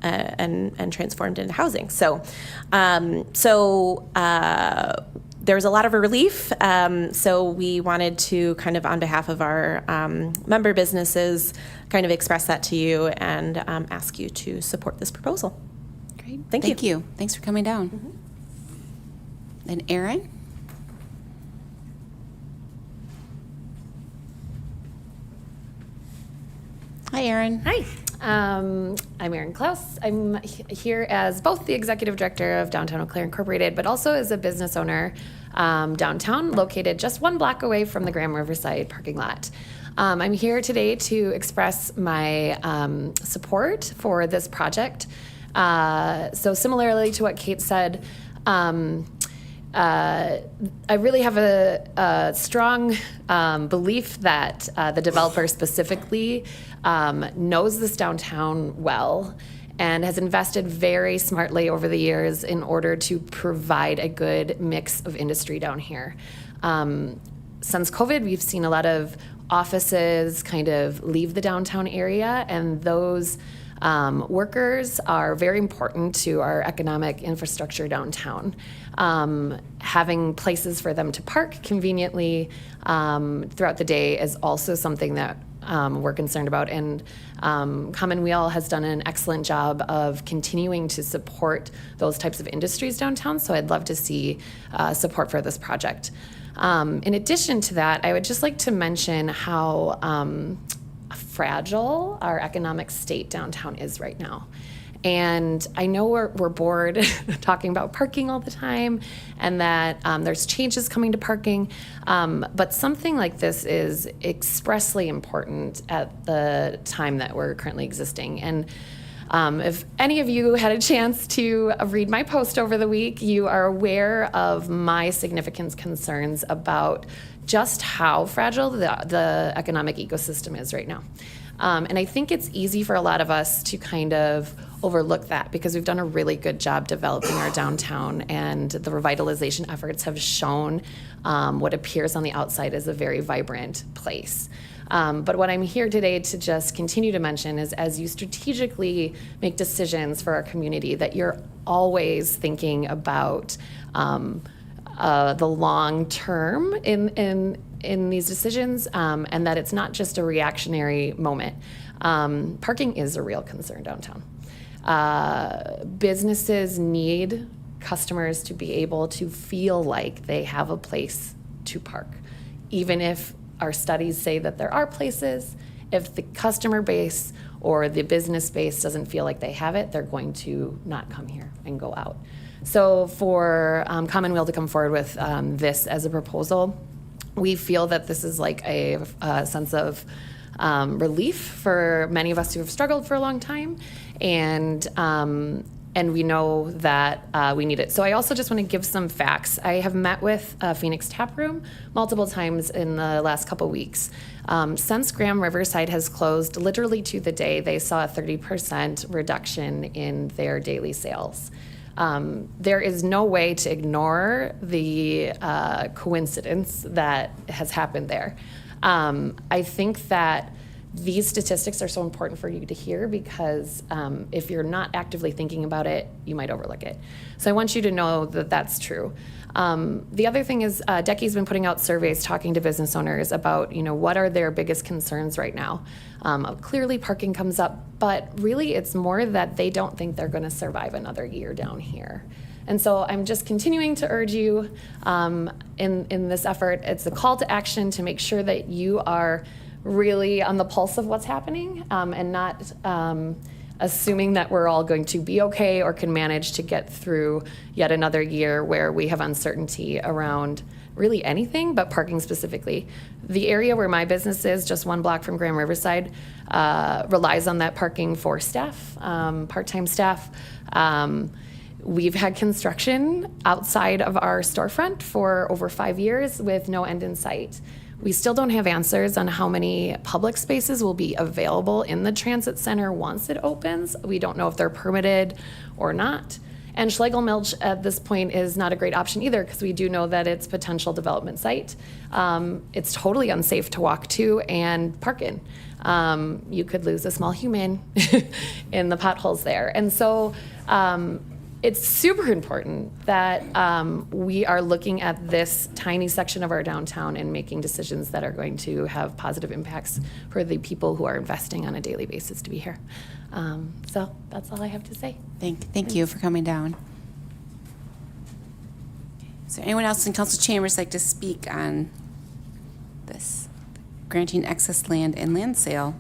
Speaker 17: and transformed into housing. So there was a lot of relief. So we wanted to kind of, on behalf of our member businesses, kind of express that to you and ask you to support this proposal.
Speaker 1: Great.
Speaker 17: Thank you.
Speaker 1: Thanks for coming down. And Erin? Hi, Erin.
Speaker 18: Hi. I'm Erin Klaus. I'm here as both the executive director of Downtown Eau Claire Incorporated, but also as a business owner downtown, located just 1 block away from the Graham Riverside parking lot. I'm here today to express my support for this project. So similarly to what Kate said, I really have a strong belief that the developer specifically knows this downtown well and has invested very smartly over the years in order to provide a good mix of industry down here. Since COVID, we've seen a lot of offices kind of leave the downtown area, and those workers are very important to our economic infrastructure downtown. Having places for them to park conveniently throughout the day is also something that we're concerned about, and Commonweal has done an excellent job of continuing to support those types of industries downtown, so I'd love to see support for this project. In addition to that, I would just like to mention how fragile our economic state downtown is right now. And I know we're bored talking about parking all the time, and that there's changes coming to parking, but something like this is expressly important at the time that we're currently existing. And if any of you had a chance to read my post over the week, you are aware of my significant concerns about just how fragile the economic ecosystem is right now. And I think it's easy for a lot of us to kind of overlook that because we've done a really good job developing our downtown, and the revitalization efforts have shown what appears on the outside as a very vibrant place. But what I'm here today to just continue to mention is, as you strategically make decisions for our community, that you're always thinking about the long term in these decisions, and that it's not just a reactionary moment. Parking is a real concern downtown. Businesses need customers to be able to feel like they have a place to park. Even if our studies say that there are places, if the customer base or the business base doesn't feel like they have it, they're going to not come here and go out. So for Commonweal to come forward with this as a proposal, we feel that this is like a sense of relief for many of us who have struggled for a long time, and we know that we need it. So I also just want to give some facts. I have met with Phoenix Tap Room multiple times in the last couple weeks. Since Graham Riverside has closed, literally to the day, they saw a 30% reduction in their daily sales. There is no way to ignore the coincidence that has happened there. I think that these statistics are so important for you to hear because if you're not actively thinking about it, you might overlook it. So I want you to know that that's true. The other thing is DECI's been putting out surveys talking to business owners about, what are their biggest concerns right now. Clearly parking comes up, but really it's more that they don't think they're going to survive another year down here. And so I'm just continuing to urge you in this effort. It's a call to action to make sure that you are really on the pulse of what's happening and not assuming that we're all going to be okay or can manage to get through yet another year where we have uncertainty around really anything, but parking specifically. The area where my business is, just 1 block from Graham Riverside, relies on that parking for staff, part-time staff. We've had construction outside of our storefront for over 5 years with no end in sight. We still don't have answers on how many public spaces will be available in the transit center once it opens. We don't know if they're permitted or not. And Schlegel Milch at this point is not a great option either because we do know that it's a potential development site. It's totally unsafe to walk to and park in. you could lose a small human in the potholes there. And so it's super important that we are looking at this tiny section of our downtown and making decisions that are going to have positive impacts for the people who are investing on a daily basis to be here. So that's all I have to say.
Speaker 1: Thank you for coming down. Is there anyone else in council chambers like to speak on this granting excess land and land sale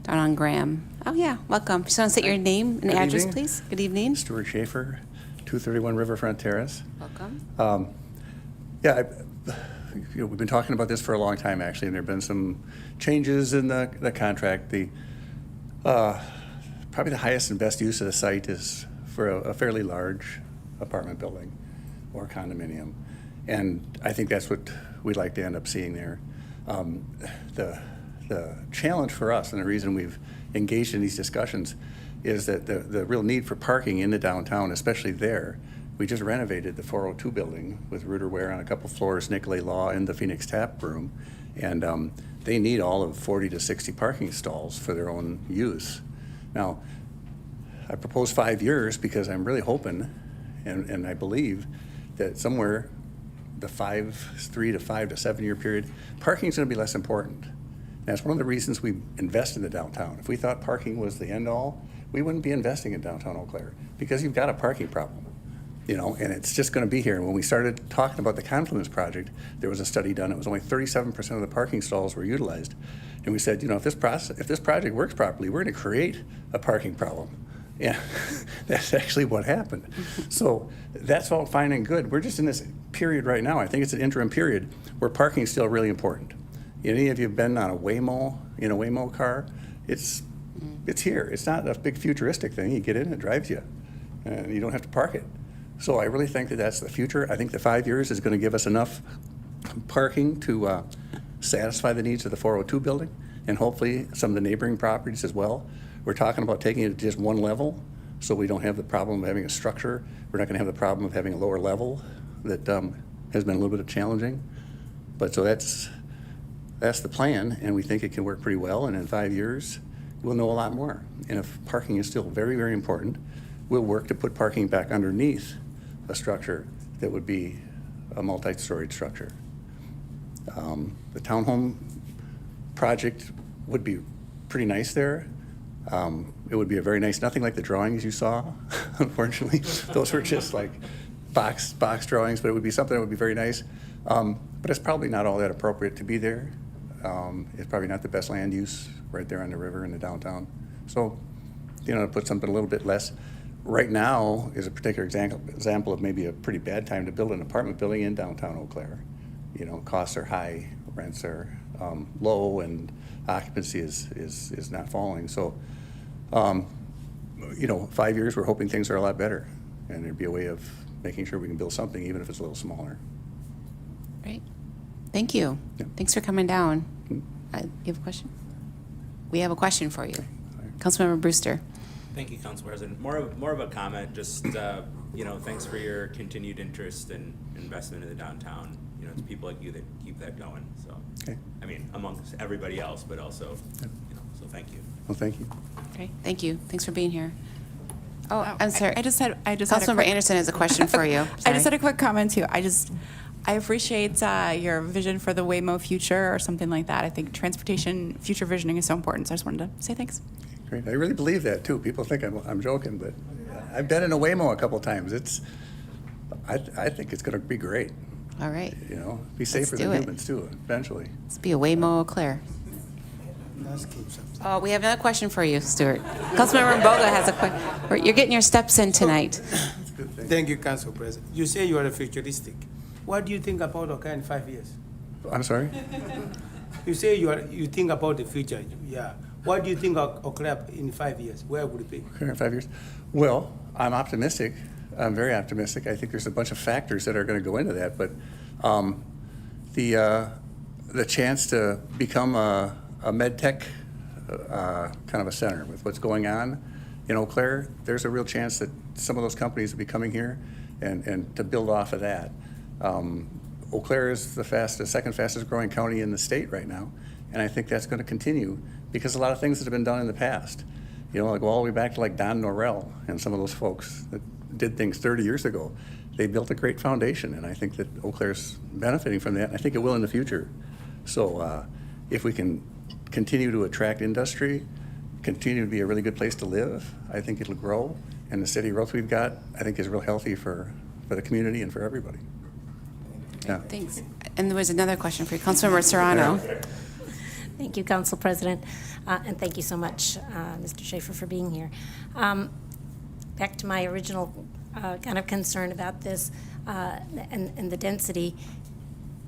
Speaker 1: down on Graham? Oh yeah, welcome. Just want to state your name and address,
Speaker 19: evening.
Speaker 1: please. Good evening.
Speaker 19: Stuart Schaefer, 231 Riverfront Terrace.
Speaker 1: Welcome.
Speaker 19: We've been talking about this for a long time, actually, and there have been some changes in the contract. Probably the highest and best use of the site is for a fairly large apartment building or condominium, and I think that's what we'd like to end up seeing there. The challenge for us, and the reason we've engaged in these discussions, is that the real need for parking in the downtown, especially there. We just renovated the 402 building with Rooter Ware on a couple floors, Nicolay Law, and the Phoenix Tap Room, and they need all of 40 to 60 parking stalls for their own use. Now, I propose 5 years because I'm really hoping, and I believe, that somewhere the 3 to 5 to 7 year period, parking is going to be less important. And that's one of the reasons we invest in the downtown. If we thought parking was the end all, we wouldn't be investing in downtown Eau Claire, because you've got a parking problem, and it's just going to be here. And when we started talking about the Confluence project, there was a study done. It was only 37% of the parking stalls were utilized, and we said, if this project works properly, we're going to create a parking problem. Yeah, that's actually what happened. So that's all fine and good. We're just in this period right now. I think it's an interim period where parking is still really important. Any of you have been on a Waymo, in a Waymo car? It's here. It's not a big futuristic thing. You get in, it drives you, and you don't have to park it. So I really think that that's the future. I think the 5 years is going to give us enough parking to satisfy the needs of the 402 building, and hopefully some of the neighboring properties as well. We're talking about taking it to just one level, so we don't have the problem of having a structure. We're not going to have the problem of having a lower level that has been a little bit challenging. But so that's the plan, and we think it can work pretty well. And in 5 years, we'll know a lot more. And if parking is still very, very important, we'll work to put parking back underneath a structure that would be a multi-storied structure. The townhome project would be pretty nice there. It would be a very nice, nothing like the drawings you saw, unfortunately. Those were just like box drawings, but it would be something that would be very nice. But it's probably not all that appropriate to be there. It's probably not the best land use right there on the river in the downtown. So, to put something a little bit less. Right now is a particular example of maybe a pretty bad time to build an apartment building in downtown Eau Claire. Costs are high, rents are low, and occupancy is not falling. So, 5 years, we're hoping things are a lot better, and there'd be a way of making sure we can build something, even if it's a little smaller.
Speaker 1: Great. Thank you.
Speaker 19: Yeah.
Speaker 1: Thanks for coming down. You have a question? We have a question for you. Councilmember Brewster.
Speaker 15: Thank you, Council President. More of a comment, just, thanks for your continued interest and investment in the downtown. It's people like you that keep that going, so.
Speaker 19: Okay.
Speaker 15: Amongst everybody else, but also, so thank you.
Speaker 19: Well, thank you.
Speaker 1: Great. Thank you. Thanks for being here. Oh, I'm sorry.
Speaker 20: I just had
Speaker 1: Councilmember Anderson has a question for you.
Speaker 20: I just had a quick comment too. I appreciate your vision for the Waymo future or something like that. I think transportation future visioning is so important. So I just wanted to say thanks.
Speaker 19: Great. I really believe that too. People think I'm joking, but I've been in a Waymo a couple times. I think it's going to be great.
Speaker 1: All right.
Speaker 19: Be safer than humans too, eventually.
Speaker 1: Let's be a Waymo Eau Claire. Oh, we have another question for you, Stuart. Councilmember Mboga has a question. You're getting your steps in tonight.
Speaker 5: Thank you, Council President. You say you are a futuristic. What do you think about Oka in 5 years?
Speaker 19: I'm sorry?
Speaker 5: You say you think about the future. Yeah. What do you think of Oka in 5 years? Where would it be?
Speaker 19: In 5 years? Well, I'm optimistic. I'm very optimistic. I think there's a bunch of factors that are going to go into that, but the chance to become a med tech kind of a center with what's going on in Eau Claire, there's a real chance that some of those companies will be coming here and to build off of that. Eau Claire is the second fastest growing county in the state right now, and I think that's going to continue because a lot of things that have been done in the past, you know, like all the way back to like Don Norrell and some of those folks that did things 30 years ago. They built a great foundation, and I think that Eau Claire's benefiting from that. I think it will in the future. So if we can continue to attract industry, continue to be a really good place to live, I think it'll grow. And the city growth we've got, I think, is real healthy for the community and for everybody. Yeah.
Speaker 1: Thanks. And there was another question for you, Councilmember Serrano.
Speaker 14: Thank you, Council President, and thank you so much, Mr. Schaefer, for being here. Back to my original kind of concern about this and the density.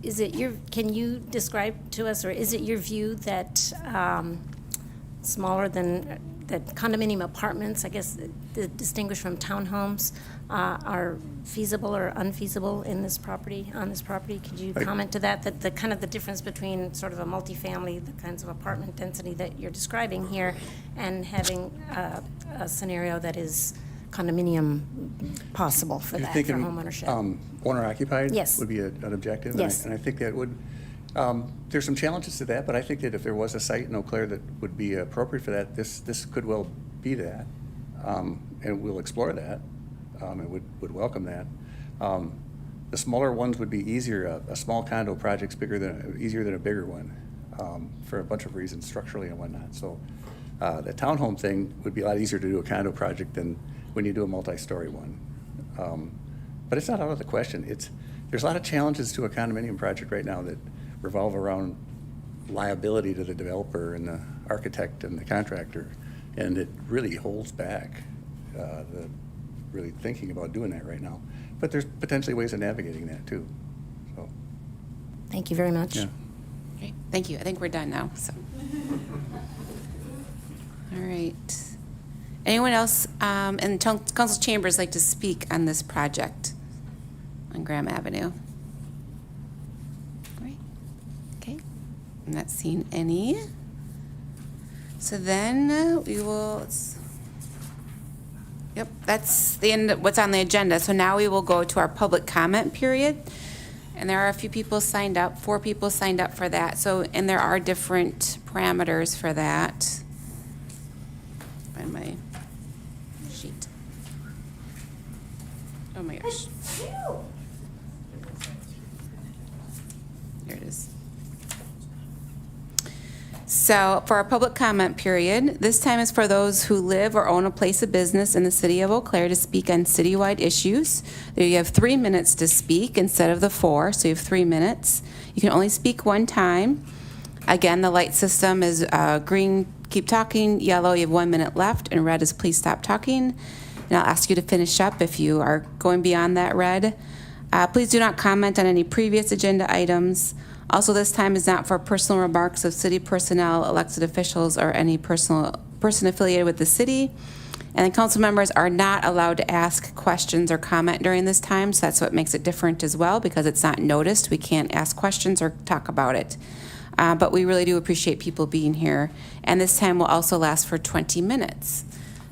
Speaker 14: Can you describe to us, or is it your view that smaller than that condominium apartments, I guess distinguished from townhomes, are feasible or unfeasible in this property, on this property? Could you comment to that? That the kind of the difference between sort of a multifamily, the kinds of apartment density that you're describing here, and having a scenario that is condominium possible for that, for homeownership?
Speaker 19: Owner occupied
Speaker 14: Yes.
Speaker 19: would be an objective.
Speaker 14: Yes.
Speaker 19: And I think that would, there's some challenges to that, but I think that if there was a site in Eau Claire that would be appropriate for that, this could well be that. And we'll explore that, and would welcome that. The smaller ones would be easier. A small condo project's easier than a bigger one, for a bunch of reasons, structurally and whatnot. So the townhome thing would be a lot easier to do a condo project than when you do a multi-story one. But it's not out of the question. There's a lot of challenges to a condominium project right now that revolve around liability to the developer and the architect and the contractor, and it really holds back the really thinking about doing that right now. But there's potentially ways of navigating that too. So.
Speaker 14: Thank you very much.
Speaker 19: Yeah.
Speaker 1: Great. Thank you. I think we're done now. So. All right. Anyone else in council chambers like to speak on this project on Graham Avenue? Great. Okay. I'm not seeing any. So then we will. Yep, that's the end of what's on the agenda. So now we will go to our public comment period. And there are a few people signed up, 4 people signed up for that. So, and there are different parameters for that. Find my sheet. Oh my gosh. Here it is. So for our public comment period, this time is for those who live or own a place of business in the city of Eau Claire to speak on citywide issues. There you have 3 minutes to speak instead of the 4, so you have 3 minutes. You can only speak one time. Again, the light system is green, keep talking, yellow, you have 1 minute left, and red is please stop talking. And I'll ask you to finish up if you are going beyond that red. Please do not comment on any previous agenda items. Also, this time is not for personal remarks of city personnel, elected officials, or any person affiliated with the city. And the council members are not allowed to ask questions or comment during this time, so that's what makes it different as well, because it's not noticed. We can't ask questions or talk about it. But we really do appreciate people being here. And this time will also last for 20 minutes.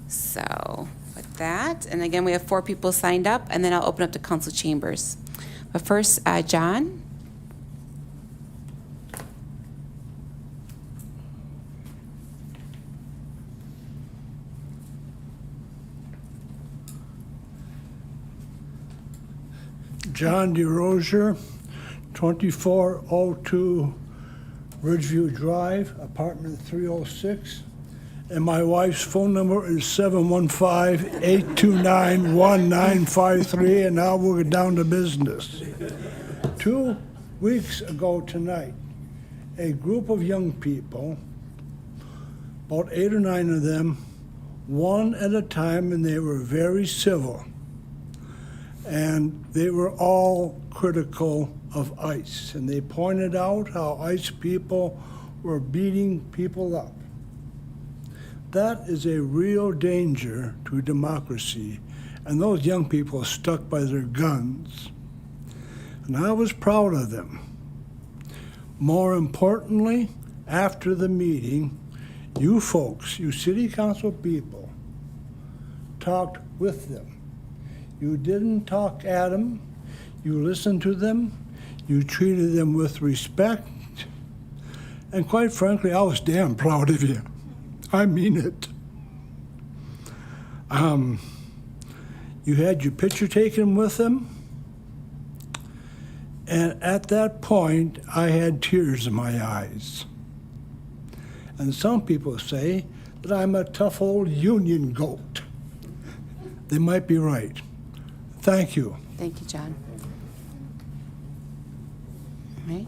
Speaker 1: So with that, and again, we have 4 people signed up, and then I'll open up to council chambers. But first, John.
Speaker 21: John DeRozier, 2402 Ridgeview Drive, apartment 306. And my wife's phone number is 715-829-1953, and now we're down to business. 2 weeks ago tonight, a group of young people, about 8 or 9 of them, one at a time, and they were very civil. And they were all critical of ICE. And they pointed out how ICE people were beating people up. That is a real danger to democracy. And those young people stuck by their guns. And I was proud of them. More importantly, after the meeting, you folks, you city council people, talked with them. You didn't talk at them, you listened to them, you treated them with respect, And quite frankly, I was damn proud of you. I mean it. You had your picture taken with him, and at that point, I had tears in my eyes. And some people say that I'm a tough old union goat. They might be right. Thank you.
Speaker 1: Thank you, John. All right.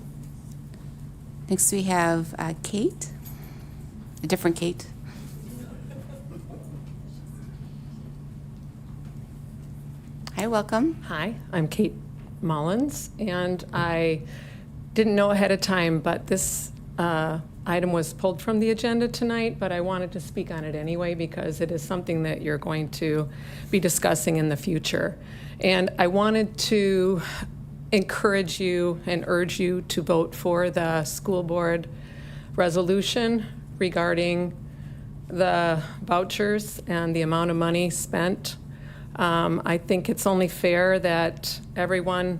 Speaker 1: Next we have Kate, a different Kate. Hi, welcome.
Speaker 2: Hi, I'm Kate Mullins, and I didn't know ahead of time, but this item was pulled from the agenda tonight, but I wanted to speak on it anyway because it is something that you're going to be discussing in the future. And I wanted to encourage you and urge you to vote for the school board resolution regarding the vouchers and the amount of money spent. I think it's only fair that everyone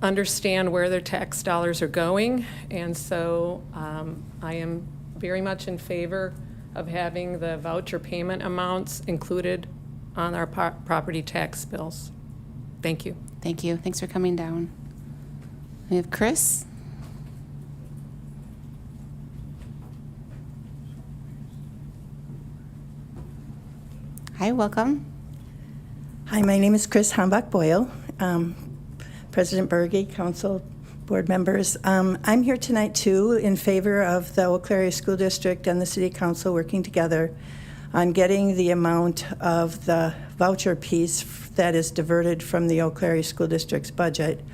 Speaker 2: understand where their tax dollars are going, and so I am very much in favor of having the voucher payment amounts included on our property tax bills. Thank you.
Speaker 1: Thank you. Thanks for coming down. We have Chris. Hi, welcome.
Speaker 22: Hi, my name is Chris Hambach-Boyle, President Berge, Council, Board members. I'm here tonight, too, in favor of the Eau Claire School District and the City Council working together on getting the amount of the voucher piece that is diverted from the Eau Claire School District's budget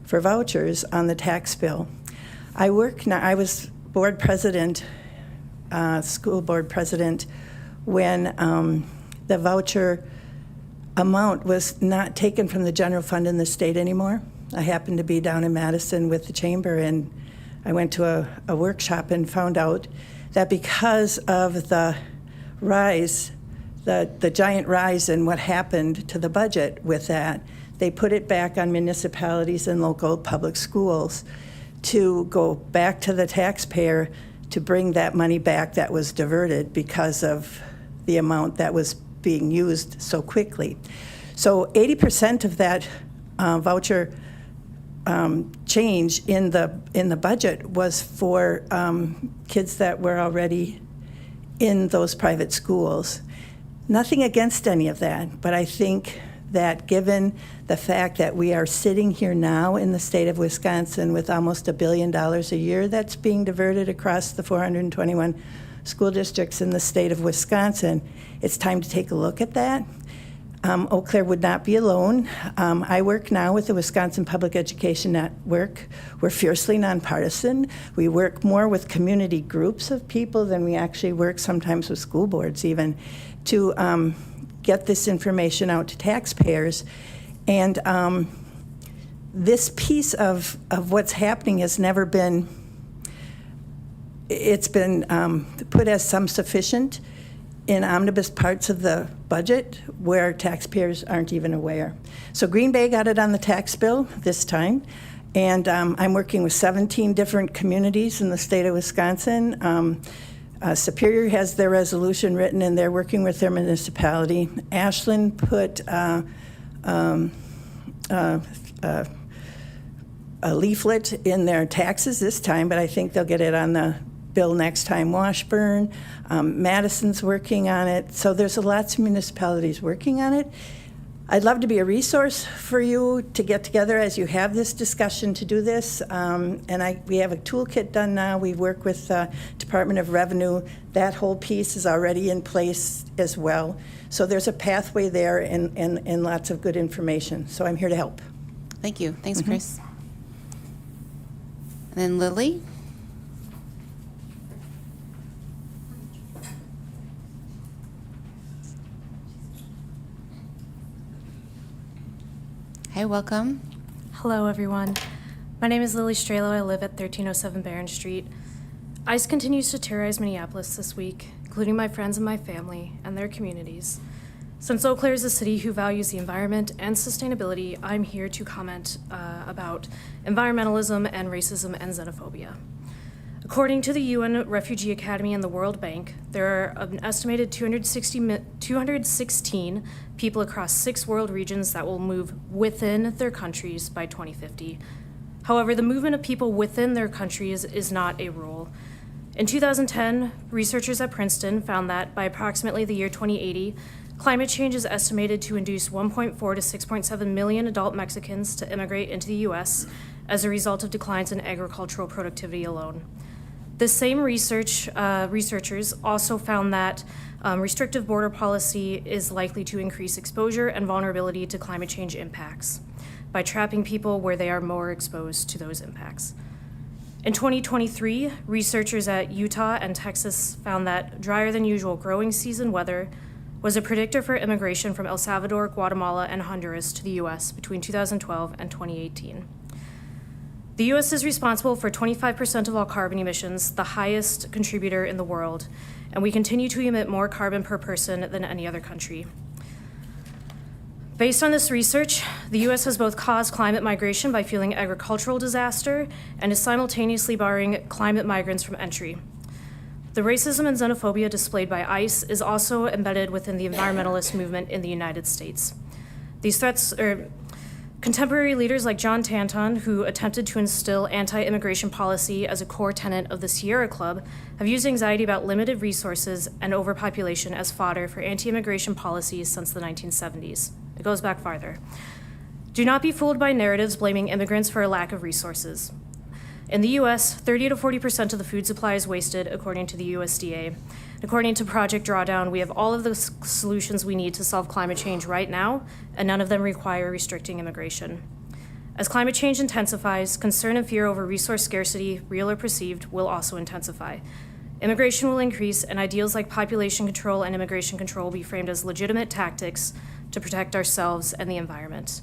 Speaker 22: for vouchers on the tax bill. I was board president, school board president, when the voucher amount was not taken from the general fund in the state anymore. I happened to be down in Madison with the chamber, and I went to a workshop and found out that because of the rise, the giant rise in what happened to the budget with that, they put it back on municipalities and local public schools to go back to the taxpayer to bring that money back that was diverted because of the amount that was being used so quickly. So 80% of that voucher change in the budget was for kids that were already in those private schools. Nothing against any of that, but I think that given the fact that we are sitting here now in the state of Wisconsin with almost $1 billion a year that's being diverted across the 421 school districts in the state of Wisconsin, it's time to take a look at that. Eau Claire would not be alone. I work now with the Wisconsin Public Education Network. We're fiercely nonpartisan. We work more with community groups of people than we actually work sometimes with school boards even to get this information out to taxpayers. And this piece of what's happening has never been, it's been put as some sufficient in omnibus parts of the budget where taxpayers aren't even aware. So Green Bay got it on the tax bill this time, and I'm working with 17 different communities in the state of Wisconsin. Superior has their resolution written, and they're working with their municipality. Ashland put a leaflet in their taxes this time, but I think they'll get it on the bill next time. Washburn, Madison's working on it. So there's lots of municipalities working on it. I'd love to be a resource for you to get together as you have this discussion to do this. We have a toolkit done now. We work with Department of Revenue. That whole piece is already in place as well. So there's a pathway there and lots of good information. So I'm here to help.
Speaker 1: Thank you. Thanks, Chris. And then Lily. Hi, welcome.
Speaker 23: Hello, everyone. My name is Lily Strelo. I live at 1307 Barron Street. ICE continues to terrorize Minneapolis this week, including my friends and my family and their communities. Since Eau Claire is a city who values the environment and sustainability, I'm here to comment about environmentalism and racism and xenophobia. According to the UN Refugee Academy and the World Bank, there are an estimated 216 people across 6 world regions that will move within their countries by 2050. However, the movement of people within their countries is not a rule. In 2010, researchers at Princeton found that by approximately the year 2080, climate change is estimated to induce 1.4 to 6.7 million adult Mexicans to immigrate into the U.S. as a result of declines in agricultural productivity alone. This same researchers also found that restrictive border policy is likely to increase exposure and vulnerability to climate change impacts by trapping people where they are more exposed to those impacts. In 2023, researchers at Utah and Texas found that drier than usual growing season weather was a predictor for immigration from El Salvador, Guatemala, and Honduras to the U.S. between 2012 and 2018. The U.S. is responsible for 25% of all carbon emissions, the highest contributor in the world, and we continue to emit more carbon per person than any other country. Based on this research, the U.S. has both caused climate migration by fueling agricultural disaster and is simultaneously barring climate migrants from entry. The racism and xenophobia displayed by ICE is also embedded within the environmentalist movement in the United States. These threats are contemporary leaders like John Tanton, who attempted to instill anti-immigration policy as a core tenet of the Sierra Club, have used anxiety about limited resources and overpopulation as fodder for anti-immigration policies since the 1970s. It goes back farther. Do not be fooled by narratives blaming immigrants for a lack of resources. In the U.S., 30 to 40% of the food supply is wasted, according to the USDA. According to Project Drawdown, we have all of the solutions we need to solve climate change right now, and none of them require restricting immigration. As climate change intensifies, concern and fear over resource scarcity, real or perceived, will also intensify. Immigration will increase, and ideals like population control and immigration control will be framed as legitimate tactics to protect ourselves and the environment.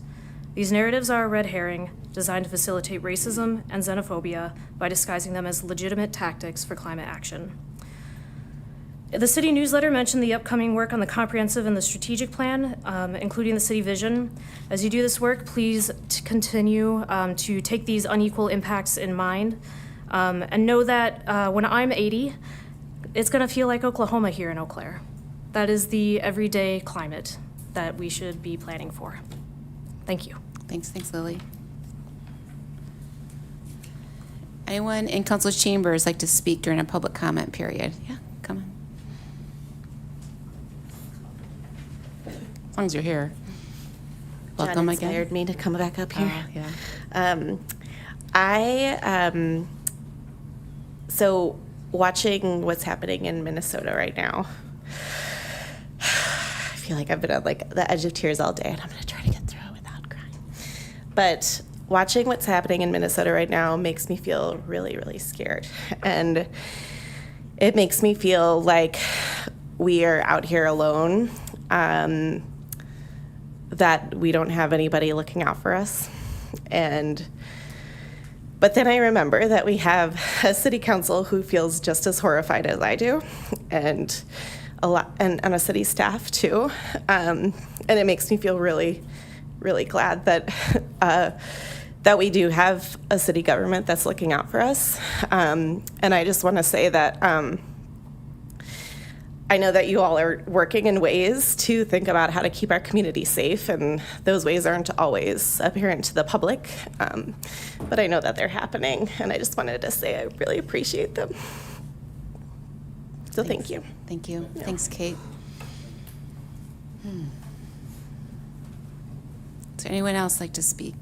Speaker 23: These narratives are a red herring designed to facilitate racism and xenophobia by disguising them as legitimate tactics for climate action. The city newsletter mentioned the upcoming work on the comprehensive and the strategic plan, including the city vision. As you do this work, please continue to take these unequal impacts in mind, and know that when I'm 80, it's gonna feel like Oklahoma here in Eau Claire. That is the everyday climate that we should be planning for. Thank you.
Speaker 1: Thanks, Lily. Anyone in council's chambers like to speak during a public comment period? Yeah, come on. As long as you're here. Welcome
Speaker 17: John
Speaker 1: again.
Speaker 17: inspired me to come back up here.
Speaker 1: Yeah.
Speaker 17: So watching what's happening in Minnesota right now, I feel like I've been on like the edge of tears all day, and I'm gonna try to get through it without crying. But watching what's happening in Minnesota right now makes me feel really, really scared. And it makes me feel like we are out here alone, that we don't have anybody looking out for us. But then I remember that we have a city council who feels just as horrified as I do, and a city staff too. And it makes me feel really, really glad that that we do have a city government that's looking out for us. And I just want to say that I know that you all are working in ways to think about how to keep our community safe, and those ways aren't always apparent to the public, but I know that they're happening, and I just wanted to say I really appreciate them. So thank you.
Speaker 1: Thank you.
Speaker 17: Yeah.
Speaker 1: Thanks, Kate. Is there anyone else like to speak?